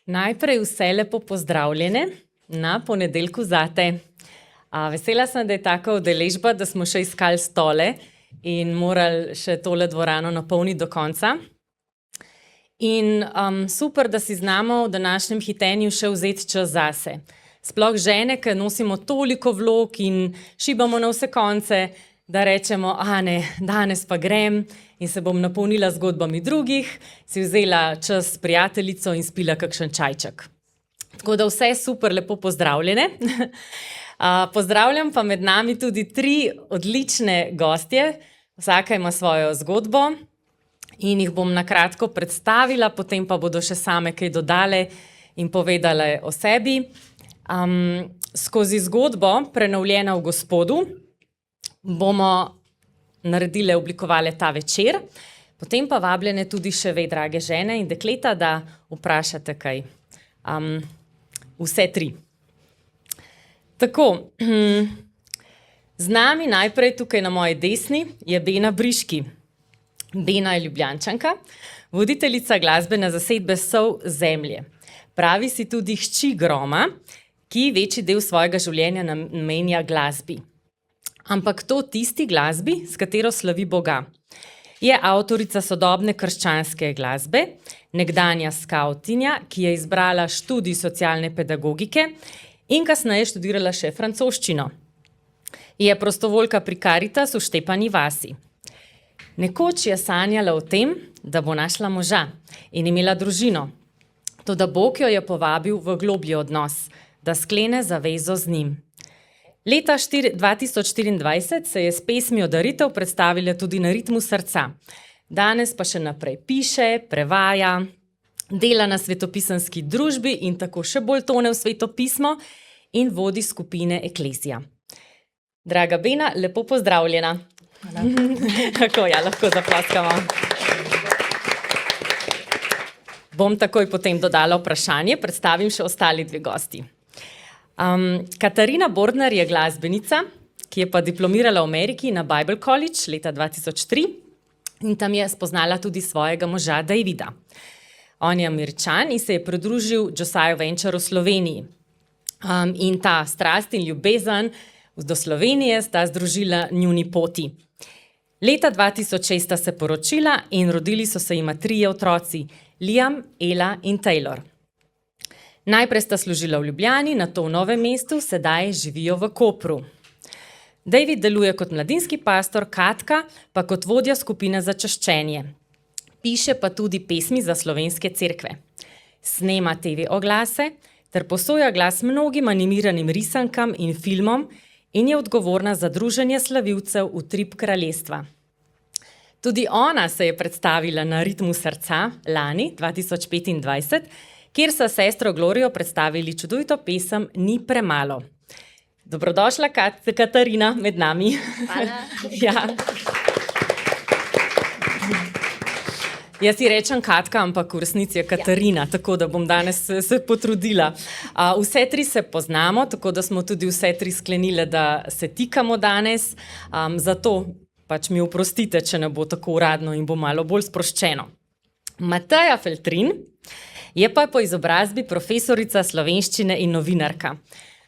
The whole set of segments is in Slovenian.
Najprej vse lepo pozdravljene na ponedeljku zate. Vesela sem, da je taka udeležba, da smo še iskali stole in morali še tole dvorano napolniti do konca. In super, da si znamo v današnjem hitenju še vzeti čas zase. Sploh žene, ki nosimo toliko vlog in šibamo na vse konce, da rečemo, ne, danes pa grem in se bom napolnila zgodbami drugih, si vzela čas s prijateljico in spila kakšen čajček. Tako da vse super, lepo pozdravljene. Pozdravljam pa med nami tudi 3 odlične gostje. Vsaka ima svojo zgodbo in jih bom na kratko predstavila, potem pa bodo še same kaj dodale in povedale o sebi. Skozi zgodbo Prenovljena v Gospodu bomo naredile, oblikovale ta večer, potem pa vabljene tudi še ve, drage žene in dekleta, da vprašate kaj. Vse 3. Tako, z nami najprej tukaj na moji desni je Bena Briški. Bena je Ljubljančanka, voditeljica glasbene zasedbe Sol zemlje. Pravi si tudi hči groma, ki večji del svojega življenja namenja glasbi. Ampak to tisti glasbi, s katero slavi Boga. Je avtorica sodobne krščanske glasbe, nekdanja skavtinja, ki je izbrala študij socialne pedagogike in kasneje študirala še francoščino. Je prostovoljka pri Karitas v Štepani vasi. Nekoč je sanjala o tem, da bo našla moža in imela družino. Toda Bog jo je povabil v globlji odnos, da sklene zavezo z njim. Leta 2024 se je s pesmijo Daritev predstavila tudi na Ritmu srca. Danes pa še naprej piše, prevaja, dela na svetopisanski družbi in tako še bolj tone v svetopismo in vodi skupine Eklezija. Draga Bena, lepo pozdravljena. Tako, lahko zaploskamo. Bom takoj potem dodala vprašanje, predstavim še ostali 2 gosti. Katarina Bordner je glasbenica, ki je pa diplomirala v Ameriki na Bible College leta 2003 in tam je spoznala tudi svojega moža Davida. On je Američan in se je pridružil Josiah Venture v Sloveniji. In ta strast in ljubezen do Slovenije sta združila njuni poti. Leta 2006 sta se poročila in rodili so se jima 3 otroci, Liam, Ela in Taylor. Najprej sta služila v Ljubljani, nato v Novem mestu, sedaj živijo v Kopru. David deluje kot mladinski pastor, Katka pa kot vodja skupine za čaščenje. Piše pa tudi pesmi za slovenske cerkve. Snema TV oglase ter posoja glas mnogim animiranim risankam in filmom in je odgovorna za druženje slavivcev v Utrip kraljestva. Tudi ona se je predstavila na Ritmu srca lani 2025, kjer so sestro Glorijo predstavili čudovito pesem Ni premalo. Dobrodošla, Katarina, med nami. Hvala. Jaz si rečem Katka, ampak v resnici je Katarina, tako da bom danes se potrudila. Vse 3 se poznamo, tako da smo tudi vse 3 sklenile, da se tikamo danes. Zato pač mi oprostite, če ne bo tako uradno in bo malo bolj sproščeno. Mateja Feltrin je pa po izobrazbi profesorica slovenščine in novinarka.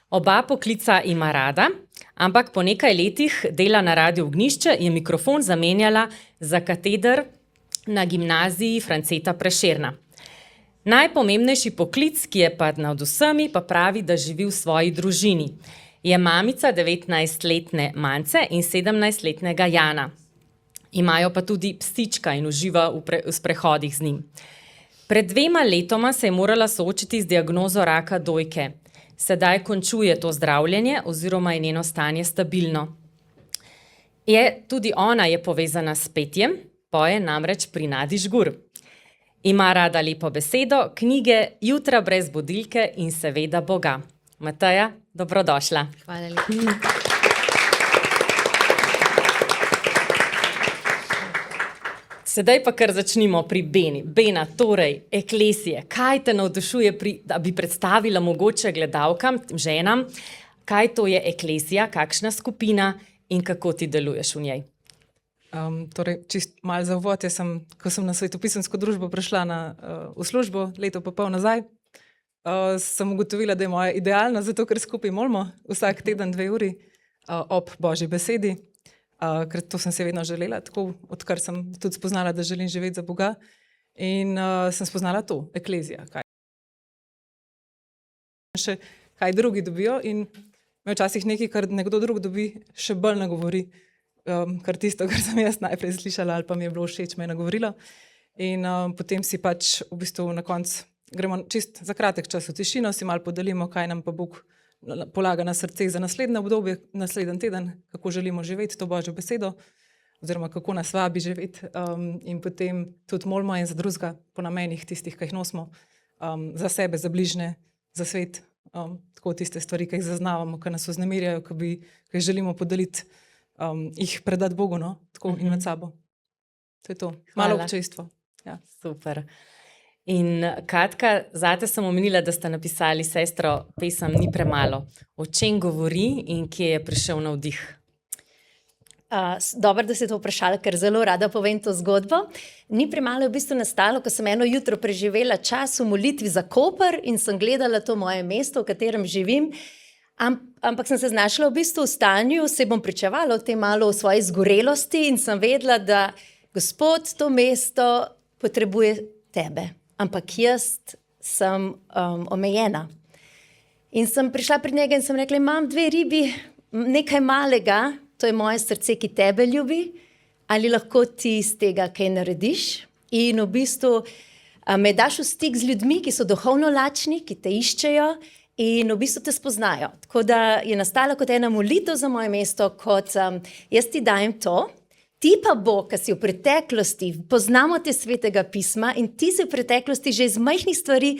Oba poklica ima rada, ampak po nekaj letih dela na Radiu Ognjišče je mikrofon zamenjala za kateder na gimnaziji Franceta Prešerna. Najpomembnejši poklic, ki je pa nad vsemi, pa pravi, da živi v svoji družini. Je mamica 19-letne Mance in 17-letnega Jana. Imajo pa tudi psička in uživa v sprehodih z njim. Pred 2 letoma se je morala soočiti z diagnozo raka dojke. Sedaj končuje to zdravljenje oziroma je njeno stanje stabilno. Tudi ona je povezana s petjem, poje namreč pri Nadi Žgur. Ima rada lepo besedo, knjige, jutra brez budilke in seveda Boga. Mateja, dobrodošla. Hvala lepa. Sedaj pa kar začnimo pri Beni. Bena, torej, Eklezije. Kaj te navdušuje, da bi predstavila mogoče gledalkam, ženam, kaj to je Eklezija, kakšna skupina in kako ti deluješ v njej? Torej, čist malo za uvod, ko sem na svetopisansko družbo prišla v službo, leto pa pol nazaj, sem ugotovila, da je moja idealna, zato ker skupaj molimo vsak teden 2 uri ob Božji besedi, ker to sem se vedno želela, tako odkar sem tudi spoznala, da želim živeti za Boga. In sem spoznala to, eklezija, kaj drugi dobijo, in me včasih nekaj, kar nekdo drug dobi, še bolj nagovori, kar tisto, kar sem jaz najprej slišala ali pa mi je bilo všeč, me je nagovorilo. In potem si pač v bistvu na koncu gremo čist za kratek čas v tišino, si malo podelimo, kaj nam pa Bog polaga na srce za naslednje obdobje, naslednji teden, kako želimo živeti to Božjo besedo, oziroma kako nas vabi živeti, in potem tudi molimo en za drugega po namenih tistih, ki jih nosimo, za sebe, za bližnje, za svet, tako tiste stvari, ki jih zaznavamo, ki nas vznemirjajo, ki jih želimo podeliti, jih predati Bogu, no? Tako in med sabo. To je to. Malo občestvo. Ja. Super. In Katka, zate sem omenila, da ste napisali sestro pesem Ni premalo. O čem govori in kje je prišel navdih? Dobro, da ste to vprašali, ker zelo rada povem to zgodbo. Ni premalo je v bistvu nastalo, ko sem eno jutro preživela čas v molitvi za Koper in sem gledala to moje mesto, v katerem živim. Ampak sem se znašla v bistvu v stanju, se bom pričevala o tem malo o svoji zgorelosti in sem vedela, da Gospod, to mesto potrebuje tebe, ampak jaz sem omejena. In sem prišla pred njega in sem rekla, imam 2 ribi, nekaj malega, to je moje srce, ki tebe ljubi, ali lahko ti iz tega kaj narediš? In v bistvu me daš v stik z ljudmi, ki so duhovno lačni, ki te iščejo in v bistvu te spoznajo. Tako da je nastala kot ena molitev za moje mesto, kot jaz ti dajem to, ti pa Bog, ki si v preteklosti, poznamo te svetega pisma in ti si v preteklosti že iz majhnih stvari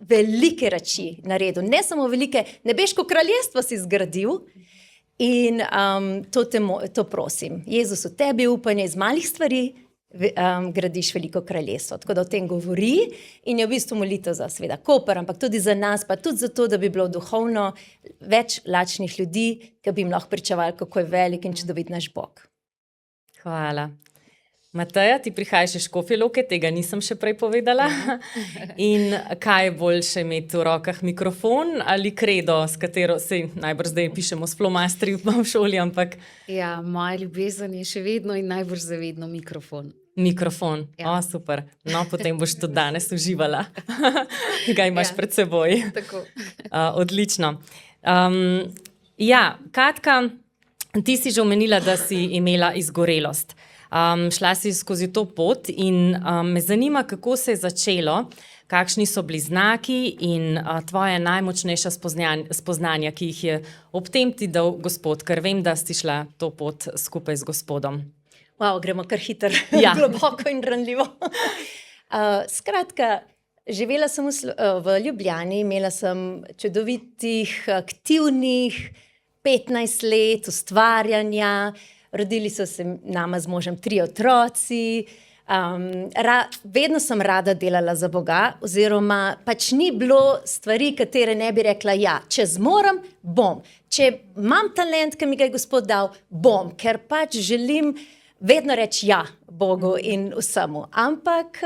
velike reči naredil. Ne samo velike, nebeško kraljestvo si zgradil. In to prosim. Jezus, v tebi upanje iz malih stvari gradiš veliko kraljestvo. Tako da o tem govori in je v bistvu molitev za seveda Koper, ampak tudi za nas, pa tudi zato, da bi bilo duhovno več lačnih ljudi, ki bi jim lahko pričevali, kako je velik in čudovit naš Bog. Hvala. Mateja, ti prihajaš iz Škofje Loke, tega nisem še prej povedala. In kaj je boljše imeti v rokah, mikrofon ali kredo, s katero se najbrž zdaj pišemo s flomastri v šoli, ampak... Ja, moja ljubezen je še vedno in najbrž zavedno mikrofon. Mikrofon, ja. Super. No, potem boš tudi danes uživala. Ga imaš pred seboj. Tako. Odlično. Ja, Katka, ti si že omenila, da si imela izgorelost. Šla si skozi to pot in me zanima, kako se je začelo, kakšni so bili znaki in tvoje najmočnejša spoznanja, ki jih je ob tem ti dal Gospod, ker vem, da si šla to pot skupaj z Gospodom. Wow, gremo kar hitro, ja. Globoko in ranljivo. Skratka, živela sem v Ljubljani, imela sem čudovitih, aktivnih 15 let ustvarjanja, rodili so se nama z možem 3 otroci, vedno sem rada delala za Boga, oziroma pač ni bilo stvari, katere ne bi rekla ja, če zmorem, bom. Če imam talent, ki mi ga je Gospod dal, bom, ker pač želim vedno reči ja Bogu in vsemu. Ampak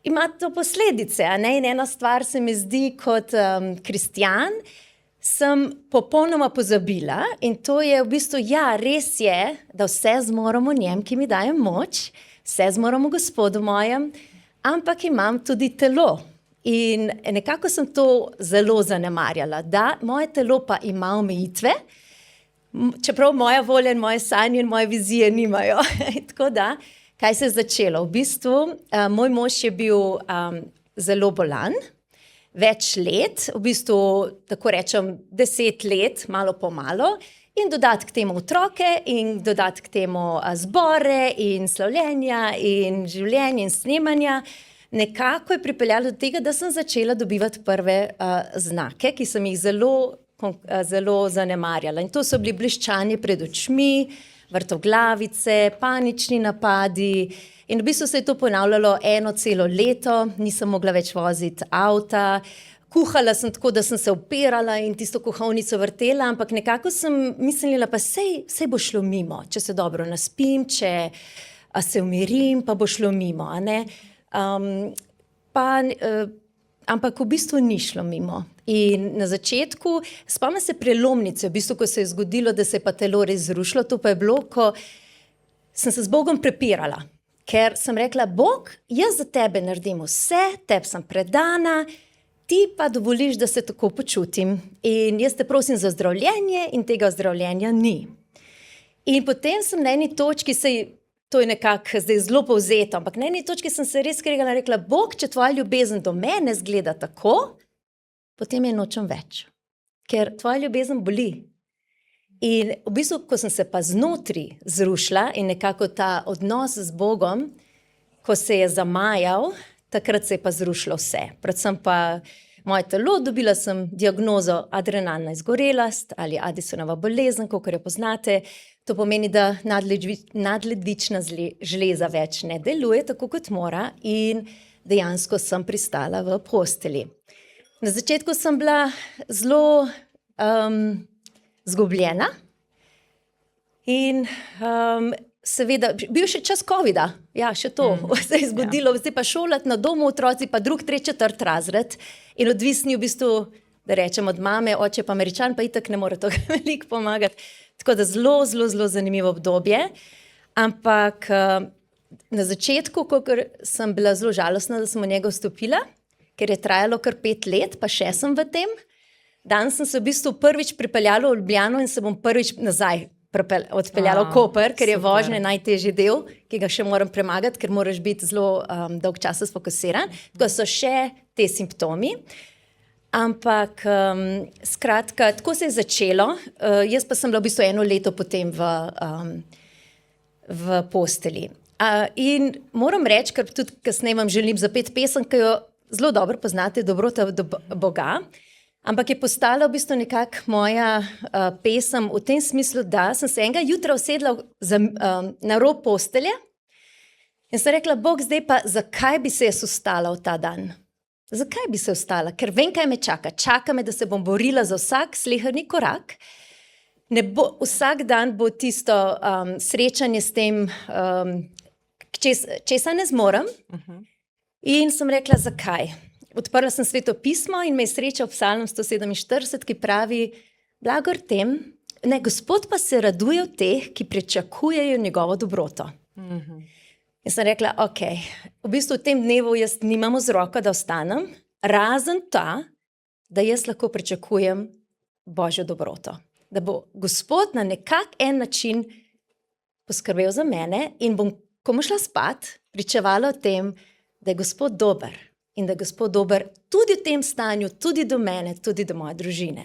ima to posledice, a ne? In ena stvar se mi zdi kot kristjan, sem popolnoma pozabila in to je v bistvu, ja, res je, da vse zmoremo njem, ki mi daje moč, vse zmoremo Gospodu mojem, ampak imam tudi telo. In nekako sem to zelo zanemarjala, da moje telo pa ima omejitve, čeprav moja volja in moje sanje in moje vizije nimajo. Tako da, kaj se je začelo? V bistvu, moj mož je bil zelo bolan, več let, v bistvu, tako rečem, 10 let, malo po malo, in dodati k temu otroke, in dodati k temu zbore, in slavljenja, in življenje, in snemanja. Nekako je pripeljalo do tega, da sem začela dobivati prve znake, ki sem jih zelo zanemarjala. In to so bili bliščanje pred očmi, vrtoglavice, panični napadi. In v bistvu se je to ponavljalo 1 celo leto, nisem mogla več voziti avta, kuhala sem tako, da sem se opirala in tisto kuhalnico vrtela, ampak nekako sem mislila, pa sej bo šlo mimo, če se dobro naspim, če se umirim, pa bo šlo mimo, a ne? ampak v bistvu ni šlo mimo. In na začetku, spomnim se prelomnice, v bistvu, ko se je zgodilo, da se je pa telo res zrušilo, to pa je bilo, ko sem se z Bogom prepirala. Ker sem rekla, Bog, jaz za tebe naredim vse, tebi sem predana, ti pa dovoliš, da se tako počutim. In jaz te prosim za zdravljenje in tega zdravljenja ni. In potem sem na eni točki, to je nekako zdaj zelo povzeto, ampak na eni točki sem se res skregala in rekla, Bog, če tvoja ljubezen do mene zgleda tako, potem je nočem več. Ker tvoja ljubezen boli. In v bistvu, ko sem se pa znotri zrušila in nekako ta odnos z Bogom, ko se je zamajal, takrat se je pa zrušilo vse. Predvsem pa moje telo, dobila sem diagnozo adrenalna izgorelost ali Addisonova bolezen, kakor jo poznate. To pomeni, da nadledvična žleza več ne deluje tako, kot mora in dejansko sem pristala v postelji. Na začetku sem bila zelo zgubljena in seveda, bil še čas covida, ja, še to se je zgodilo, zdaj pa šolati na domu otroci, pa 2., 3., 4. razred in odvisni v bistvu, da rečem od mame, oče pa Američan, pa itak ne more to veliko pomagati. Tako da zelo, zelo, zelo zanimivo obdobje, ampak na začetku, kakor sem bila zelo žalostna, da sem v njega vstopila, ker je trajalo kar 5 let, pa še sem v tem. Danes sem se v bistvu prvič pripeljala v Ljubljano in se bom prvič nazaj odpeljala v Koper, ker je vožnja najtežji del, ki ga še moram premagati, ker moraš biti zelo dolg časa sfokusiran. Tako so še te simptomi. Ampak, skratka, tako se je začelo. Jaz pa sem bila v bistvu 1 leto potem v postelji. In moram reči, ker tudi kasneje vam želim zapeti pesem, ki jo zelo dobro poznate, Dobrota do Boga, ampak je postala v bistvu nekako moja pesem v tem smislu, da sem se enega jutra usedla na rob postelje in sem rekla, Bog, zdaj pa zakaj bi se jaz ustala v ta dan? Zakaj bi se ostala? Ker vem, kaj me čaka. Čaka me, da se bom borila za vsak sleherni korak. Vsak dan bo tisto srečanje s tem, česa ne zmorem. In sem rekla, zakaj? Odprla sem Sveto pismo in me je srečal Psalm 147, ki pravi, blagor tem, ne, Gospod pa se raduje v teh, ki pričakujejo njegovo dobroto. In sem rekla, ok, v bistvu v tem dnevu jaz nimam vzroka, da ostanem, razen ta, da jaz lahko pričakujem Božjo dobroto. Da bo Gospod na nekak en način poskrbel za mene in bom, ko bom šla spat, pričevala o tem, da je Gospod dober in da je Gospod dober tudi v tem stanju, tudi do mene, tudi do moje družine.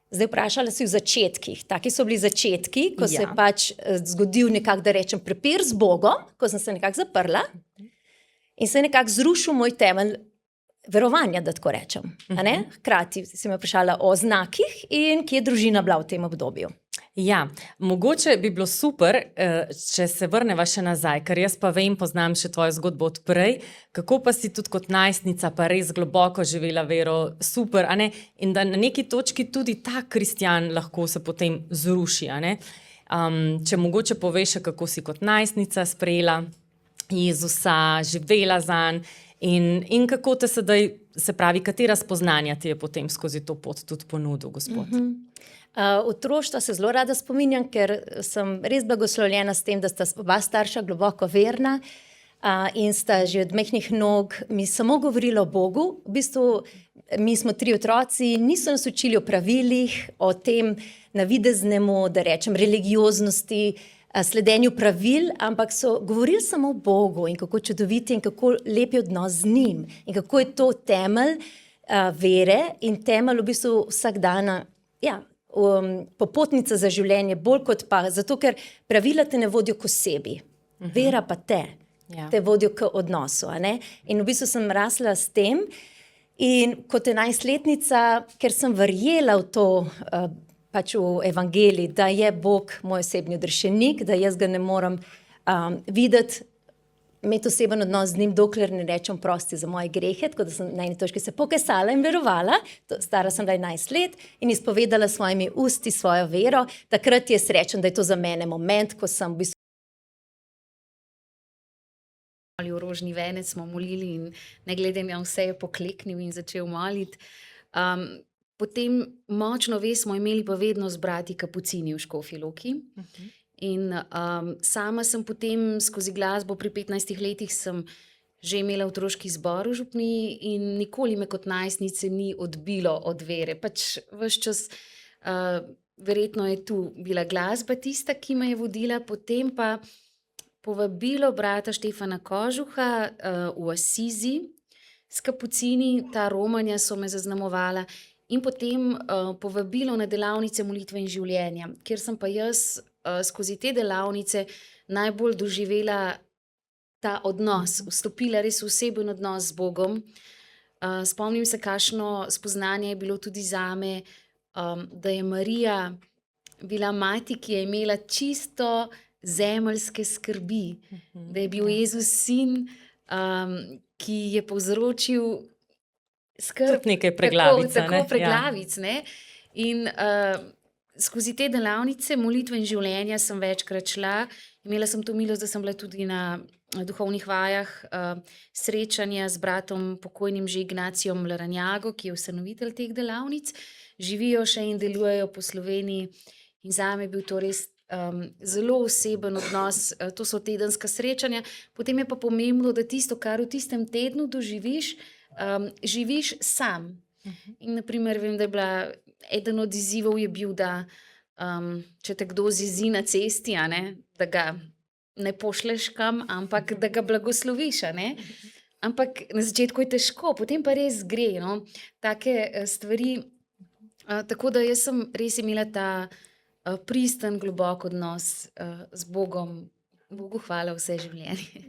Zdaj vprašala si v začetkih. Taki so bili začetki, ko se je pač zgodil nekako, da rečem, prepir z Bogom, ko sem se nekako zaprla in se je nekako zrušil moj temelj verovanja, da tako rečem. Hkrati si me vprašala o znakih in kje je družina bila v tem obdobju. Ja, mogoče bi bilo super, če se vrneva še nazaj, ker jaz pa vem, poznam še tvojo zgodbo od prej, kako pa si tudi kot najstnica pa res globoko živela vero, super, a ne? In da na neki točki tudi ta kristjan lahko se potem zruši, a ne? Če mogoče poveš, kako si kot najstnica sprejela Jezusa, živela zanj in kako te sedaj, se pravi, katera spoznanja ti je potem skozi to pot tudi ponudil, Gospod? Otroštva se zelo rada spominjam, ker sem res blagoslovljena s tem, da sta oba starša globoko verna in sta že od majhnih nog mi samo govorila o Bogu. V bistvu mi smo 3 otroci, niso nas učili o pravilih, o tem navideznemu, da rečem, religioznosti, sledenju pravil, ampak so govorili samo o Bogu in kako čudoviti in kako lep je odnos z njim in kako je to temelj vere in temelj v bistvu vsak dana, ja, popotnica za življenje, bolj kot pa, zato ker pravila te ne vodijo k osebi, vera pa te vodijo k odnosu. In v bistvu sem rasla s tem in kot 11-letnica, ker sem verjela v to, pač v evangelij, da je Bog moj osebni odrešenik, da jaz ga ne moram videti, imeti oseben odnos z njim, dokler ne rečem prosti za moje grehe, tako da sem na eni točki se pokesala in verovala, stara sem 11 let in izpovedala svojimi usti svojo vero. Takrat jaz rečem, da je to za mene moment, ko sem v bistvu rožni venec smo molili in ne glede na vse je pokleknil in začel moliti. Potem močno vest smo imeli pa vedno z brati kapucini v Škofji Loki. In sama sem potem skozi glasbo pri 15 letih sem že imela otroški zbor v župniji in nikoli me kot najstnice ni odbilo od vere. Pač ves čas, verjetno je tu bila glasba tista, ki me je vodila, potem pa povabilo brata Štefana Kožuha v Asizi s kapucini, ta romanja so me zaznamovala in potem povabilo na delavnice molitve in življenja, kjer sem pa jaz skozi te delavnice najbolj doživela ta odnos, vstopila res v oseben odnos z Bogom. Spomnim se, kakšno spoznanje je bilo tudi zame, da je Marija bila mati, ki je imela čisto zemeljske skrbi, da je bil Jezus sin, ki je povzročil skrb. Tudi nekaj preglavic, Tako preglavic, ne? In skozi te delavnice molitve in življenja sem večkrat šla. Imela sem to milost, da sem bila tudi na duhovnih vajah, srečanja z bratom pokojnim že Ignacijom Laranjago, ki je ustanovitelj teh delavnic. Živijo še in delujejo po Sloveniji in zame je bil to res zelo oseben odnos. To so tedenska srečanja. Potem je pa pomembno, da tisto, kar v tistem tednu doživiš, živiš sam. In naprimer vem, da je bila eden od izzivov je bil, da če te kdo zizi na cesti, da ga ne pošleš kam, ampak da ga blagosloviš. Ampak na začetku je težko, potem pa res gre, no? Take stvari. Tako da jaz sem res imela ta pristen, globok odnos z Bogom. Bogu hvala vse življenje.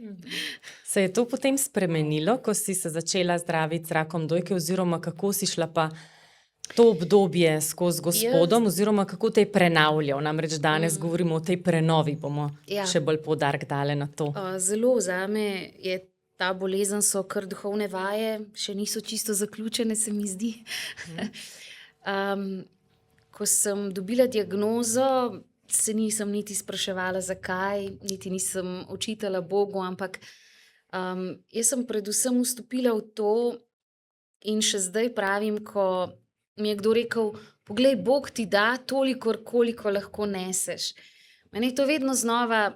Se je to potem spremenilo, ko si se začela zdraviti z rakom dojke, oziroma kako si šla pa to obdobje skozi Gospodom, oziroma kako te je prenavljal? Namreč danes govorimo o tej prenovi, bomo še bolj poudarek dale na to. Zelo zame je ta bolezen, so kar duhovne vaje, še niso čisto zaključene, se mi zdi. Ko sem dobila diagnozo, se nisem niti spraševala, zakaj, niti nisem očitala Bogu, ampak jaz sem predvsem vstopila v to in še zdaj pravim, ko mi je kdo rekel, poglej, Bog ti da toliko, koliko lahko neseš. Mene je to vedno znova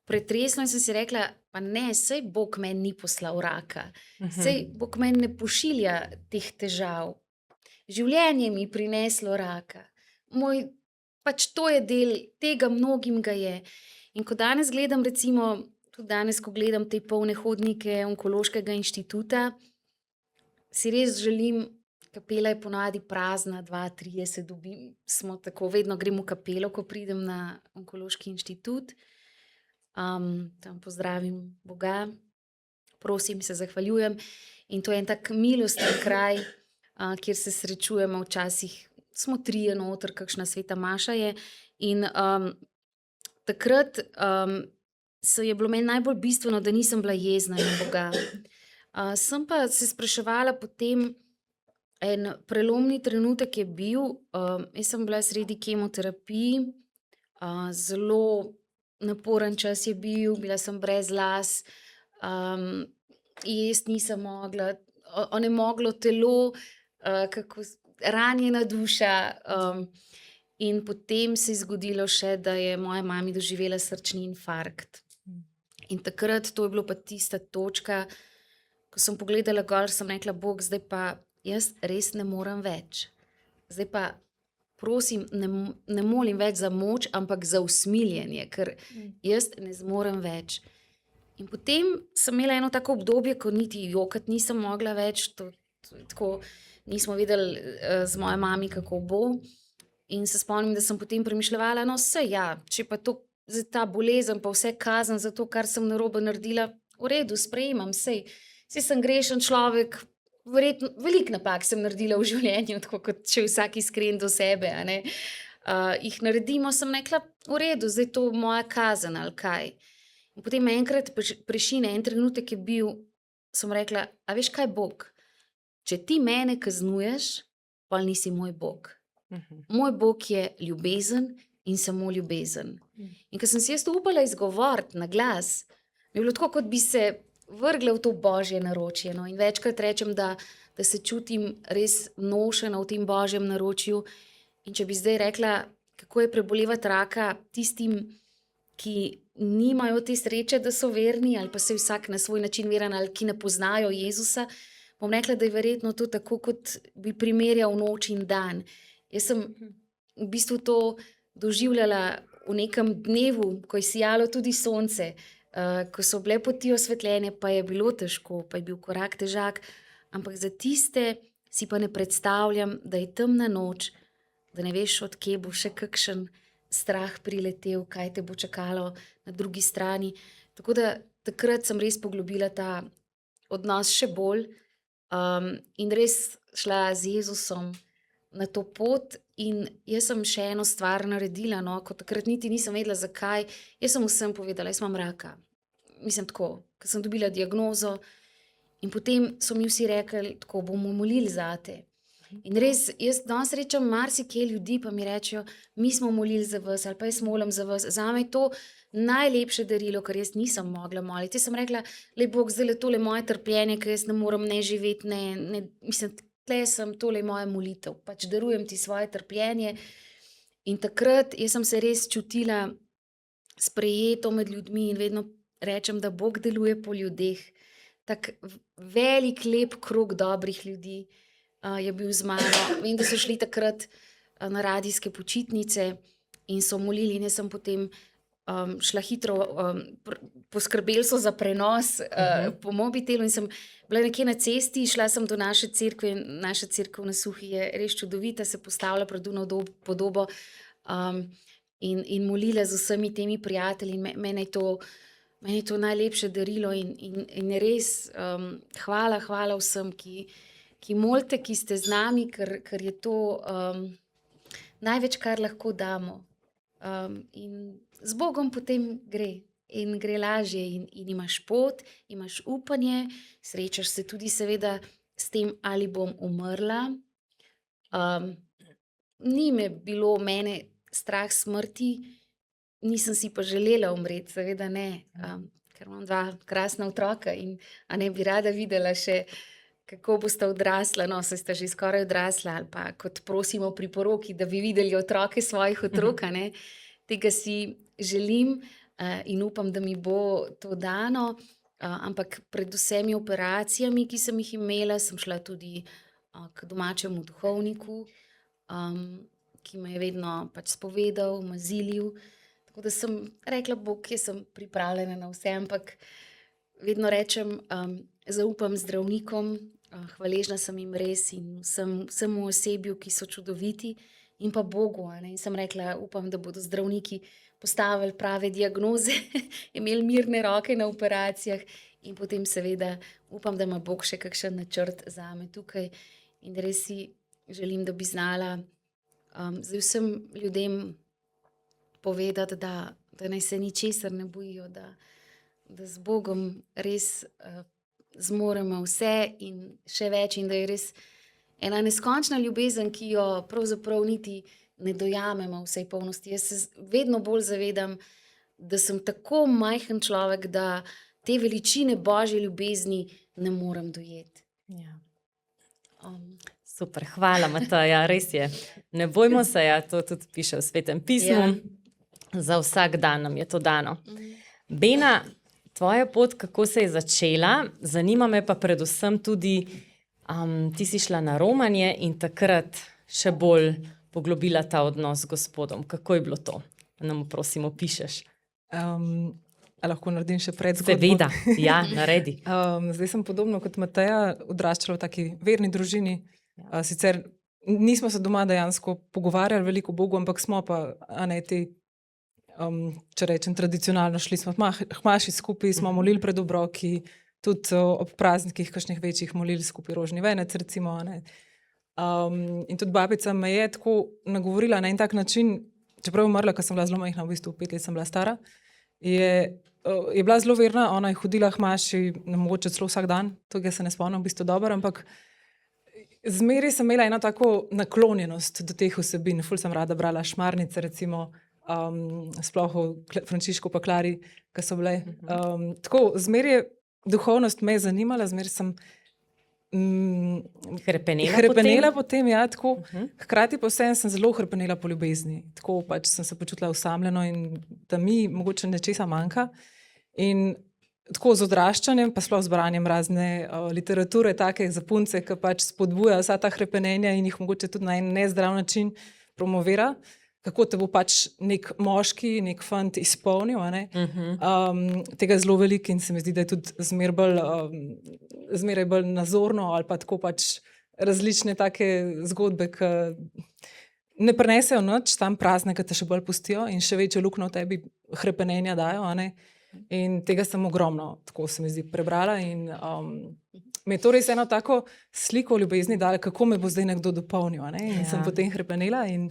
pretreslo in sem si rekla, pa ne, sej Bog meni ni poslal raka, sej Bog meni ne pošilja teh težav. Življenje mi prineslo raka. Pač to je del tega, mnogim ga je. In ko danes gledam, recimo, tudi danes, ko gledam te polne hodnike Onkološkega inštituta, si res želim, kapela je ponavadi prazna, 2-3 dobim, smo tako, vedno grem v kapelo, ko pridem na Onkološki inštitut. Tam pozdravim Boga, prosim, se zahvaljujem. In to je en tak milosten kraj, kjer se srečujemo včasih, smo 3 noter, kakšna sveta maša je. In takrat se je bilo meni najbolj bistveno, da nisem bila jezna na Boga. Sem pa se spraševala potem, en prelomni trenutek je bil, jaz sem bila sredi kemoterapiji, zelo naporen čas je bil, bila sem brez las, jesti nisem mogla, onemoglo telo, kako ranjena duša. In potem se je zgodilo še, da je moja mami doživela srčni infarkt. In takrat, to je bilo pa tista točka, ko sem pogledala gor, sem rekla, Bog, zdaj pa jaz res ne morem več. Zdaj pa prosim, ne molim več za moč, ampak za usmiljenje, ker jaz ne zmorem več. In potem sem imela eno tako obdobje, ko niti jokati nisem mogla več, tako nismo vedeli z mojo mami, kako bo. In se spomnim, da sem potem premišljala, no sej ja, če pa to za ta bolezen, pa vse kazen za to, kar sem narobe naredila, v redu, sprejemam, sej sem grešen človek, verjetno veliko napak sem naredila v življenju, tako kot če vsak iskren do sebe, jih naredimo, sem rekla, v redu, zdaj to moja kazen ali kaj. In potem enkrat prešine, en trenutek je bil, sem rekla, a veš kaj, Bog, če ti mene kaznuješ, pa nisi moj Bog. Moj Bog je ljubezen in samo ljubezen. In ko sem si jaz to upala izgovoriti na glas, mi je bilo tako, kot bi se vrgla v to božje naročje. No. In večkrat rečem, da se čutim res nošena v tem božjem naročju. In če bi zdaj rekla, kako je prebolevati raka tistim, ki nimajo te sreče, da so verni, ali pa se vsak na svoj način veren, ali ki ne poznajo Jezusa, bom rekla, da je verjetno to tako, kot bi primerjal noč in dan. Jaz sem v bistvu to doživljala v nekem dnevu, ko je sijalo tudi sonce, ko so bile poti osvetljene, pa je bilo težko, pa je bil korak težak, ampak za tiste si pa ne predstavljam, da je temna noč, da ne veš, od kje bo še kakšen strah priletel, kaj te bo čakalo na drugi strani. Tako da takrat sem res poglobila ta odnos še bolj in res šla z Jezusom na to pot. In jaz sem še eno stvar naredila, no, ko takrat niti nisem vedela, zakaj. Jaz sem vsem povedala, jaz imam raka. Mislim tako, ko sem dobila diagnozo in potem so mi vsi rekli, tako bomo molili zate. In res, jaz danes srečam marsikje ljudi, pa mi rečejo, mi smo molili za vas, ali pa jaz molim za vas. Zame je to najlepše darilo, ker jaz nisem mogla moliti. Jaz sem rekla, lej Bog, zdaj je tole moje trpljenje, ker jaz ne morem ne živeti, mislim, tle sem, tole je moja molitev. Pač darujem ti svoje trpljenje. In takrat jaz sem se res čutila sprejeto med ljudmi in vedno rečem, da Bog deluje po ljudeh. Tak velik, lep krog dobrih ljudi je bil z mano. Vem, da so šli takrat na radijske počitnice in so molili in jaz sem potem šla hitro, poskrbeli so za prenos po mobitelu in sem bila nekje na cesti, šla sem do naše cerkve in naša cerkev na Suhi je res čudovita, se postavlja pred ono podobo in molila z vsemi temi prijatelji. Meni je to najlepše darilo in res hvala vsem, ki molite, ki ste z nami, ker je to največ, kar lahko damo. In z Bogom potem gre in gre lažje in imaš pot, imaš upanje, srečaš se tudi seveda s tem, ali bom umrla. Ni me bilo mene strah smrti, nisem si pa želela umreti, seveda ne, ker imam 2 krasna otroka in a ne bi rada videla še, kako boste odrasla, no, saj sta že skoraj odrasla, ali pa kot prosimo pri poroki, da bi videli otroke svojih otrok, ne. Tega si želim in upam, da mi bo to dano, ampak pred vsemi operacijami, ki sem jih imela, sem šla tudi k domačemu duhovniku, ki me je vedno pač spovedal, mazilil. Tako da sem rekla, Bog, jaz sem pripravljena na vse, ampak vedno rečem, zaupam zdravnikom, hvaležna sem jim res in vsemu osebju, ki so čudoviti, in pa Bogu. In sem rekla, upam, da bodo zdravniki postavili prave diagnoze, imeli mirne roke na operacijah in potem seveda upam, da ima Bog še kakšen načrt zame tukaj. In res si želim, da bi znala z vsem ljudem povedati, da naj se ničesar ne bojijo, da z Bogom res zmoremo vse in še več in da je res ena neskončna ljubezen, ki jo pravzaprav niti ne dojamemo v vsej polnosti. Jaz se vedno bolj zavedam, da sem tako majhen človek, da te veličine Božje ljubezni ne morem dojeti. Ja. Super, hvala Mateja, res je. Ne bojmo se, to tudi piše v Svetem pismu. Za vsak dan nam je to dano. Bena, tvoja pot, kako se je začela, zanima me pa predvsem tudi, ti si šla na romanje in takrat še bolj poglobila ta odnos z Gospodom. Kako je bilo to? Nam prosim opišeš. Lahko naredim še predzgodbo? Seveda, ja, naredi. Zdaj sem podobno kot Mateja odraščala v taki verni družini. Sicer nismo se doma dejansko pogovarjali veliko o Bogu, ampak smo pa, če rečem tradicionalno, šli smo k maši skupaj, smo molili pred obroki, tudi ob praznikih, kakšnih večjih molili skupaj rožni venec, recimo. In tudi babica me je tako nagovorila na en tak način, čeprav je umrla, ko sem bila zelo majhna, v bistvu 5 let sem bila stara, je bila zelo verna, ona je hodila k maši, mogoče celo vsak dan, tega se ne spomnim v bistvu dobro, ampak zmeraj sem imela eno tako naklonjenost do teh vsebin. Ful sem rada brala šmarnice, recimo, sploh o Frančišku pa Klari, ki so bile. Tako, zmeraj je duhovnost me je zanimala, zmeraj sem Hrepenela po tem, ja, tako. Hkrati pa vseeno sem zelo hrepenela po ljubezni. Tako pač sem se počutila osamljeno in da mi mogoče nečesa manjka. In tako z odraščanjem, pa sploh z branjem razne literature, take za punce, ki pač spodbuja vsa ta hrepenenja in jih mogoče tudi na en nezdrav način promovira, kako te bo pač nek moški, nek fant izpolnil. Tega je zelo veliko in se mi zdi, da je tudi zmeraj bolj nazorno ali pa tako pač različne take zgodbe, ki ne prinesejo nič, tam prazne, ki te še bolj pustijo in še večjo luknjo v tebi hrepenenja dajo. In tega sem ogromno, tako se mi zdi, prebrala in mi je to res eno tako sliko o ljubezni dala, kako me bo zdaj nekdo dopolnil. In sem potem hrepenela in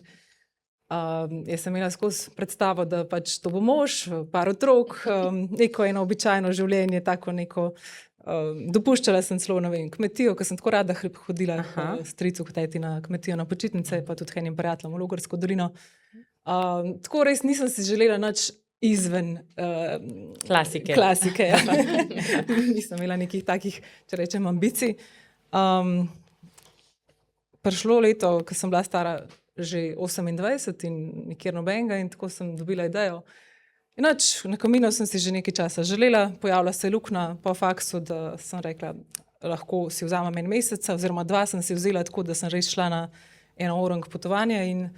jaz sem imela skozi predstavo, da pač to bo mož, par otrok, neko eno običajno življenje, tako neko, dopuščala sem celo, ne vem, kmetijo, ker sem tako rada hodila k stricu, k teti na kmetijo na počitnice, pa tudi enim prijateljem v Logarsko dolino. Tako res nisem si želela nič izven klasike. Ja. Nisem imela nekih takih, če rečem, ambicij. Prišlo leto, ko sem bila stara že 28 in nikjer nobenega in tako sem dobila idejo. Inač, na Kaminu sem si že nekaj časa želela, pojavila se je luknja po faksu, da sem rekla, lahko si vzamem en mesec, oziroma 2 sem si vzela tako, da sem res šla na eno orang potovanja in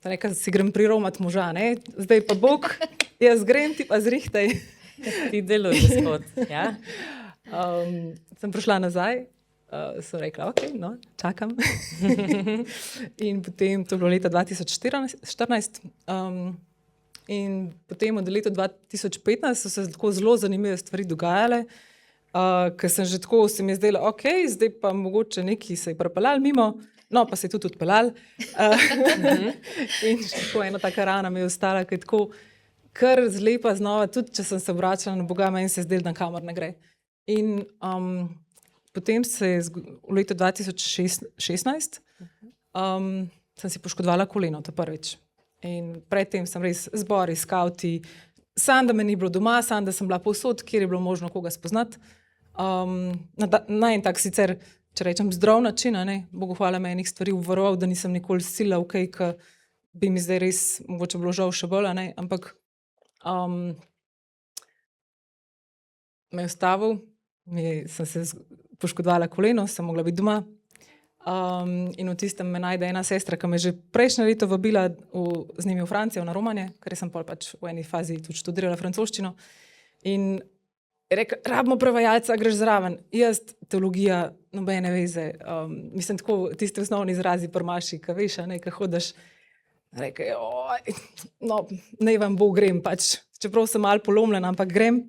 rekla, si grem priromat moža, ne? Zdaj pa Bog, jaz grem, ti pa zrihtaj. Ti deluj, gospod. Ja? Sem prišla nazaj, sem rekla, ok, no, čakam. In potem, to je bilo leta 2014, in potem od leta 2015 so se tako zelo zanimive stvari dogajale, ker sem že tako, se mi je zdelo, ok, zdaj pa mogoče neki se je pripeljal mimo, no, pa se je tudi odpeljal. In tako ena taka rana mi je ostala, ki je tako kar zlepa znova, tudi če sem se vračala na Boga, meni se je zdelo, da kamor ne gre. In potem se je v letu 2016 sem si poškodovala koleno, to prvič. In predtem sem res zbori, skauti, sam da me ni bilo doma, sam da sem bila povsod, kjer je bilo možno koga spoznati. Na en tak sicer, če rečem, zdrav način, Bogu hvala, me enih stvari obvaroval, da nisem nikoli silila v kaj, ki bi mi zdaj res mogoče bilo žal še bolj, ampak me je ustavil, sem se poškodovala koleno, sem mogla biti doma. In v tistem me najde ena sestra, ki me že prejšnje leto vabila z njimi v Francijo na romanje, ker sem pol pač v eni fazi tudi študirala francoščino. In je rekla, rabimo prevajalca, greš zraven. Jaz, teologija, nobene veze. Mislim, tako tisti osnovni izrazi prmaši, ki veš, ki hodaš. Rekla, no, naj vam bo, grem pač. Čeprav sem malo polomljena, ampak grem.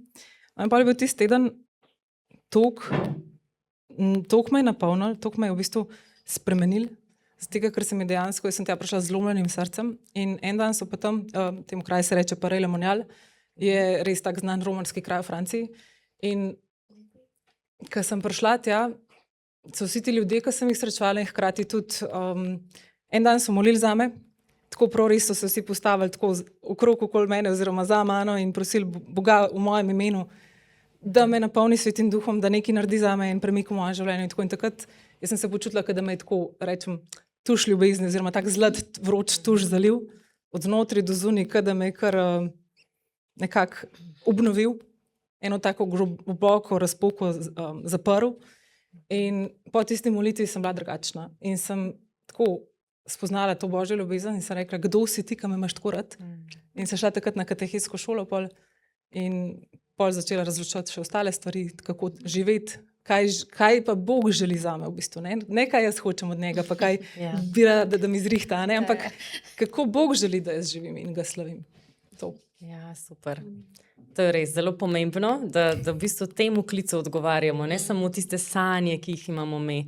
In pa je bil tisti teden toliko me je napolnil, toliko me je v bistvu spremenil, z tega, ker sem dejansko, jaz sem tja prišla z zlomljenim srcem in en dan so pa tam, temu kraju se reče Paray-le-Monial, je res tak znan romarski kraj v Franciji in ko sem prišla tja, so vsi ti ljudje, ki sem jih srečevala in hkrati tudi en dan so molili zame, tako prav res so se vsi postavili tako okrog okoli mene oziroma za mano in prosili Boga v mojem imenu, da me napolni Svetim duhom, da nekaj naredi zame in premik v mojem življenju. In takrat jaz sem se počutila, da me je tako, rečem, tuš ljubezni, oziroma tak zlat vroč tuš zalil, od znotraj do zunaj, da me je kar nekako obnovil, eno tako globoko razpoko zaprl. In po tisti molitvi sem bila drugačna. In sem tako spoznala to Božjo ljubezen in sem rekla, kdo si ti, ki me imaš tako rad? In sem šla takrat na katehetsko šolo in pol začela razločati še ostale stvari, kako živeti, kaj pa Bog želi zame v bistvu. Ne kaj jaz hočem od njega, pa kaj bi rada, da mi zrihta, ampak kako Bog želi, da jaz živim in ga slavim. To. Ja, super. To je res zelo pomembno, da v bistvu temu klicu odgovarjamo, ne samo tiste sanje, ki jih imamo mi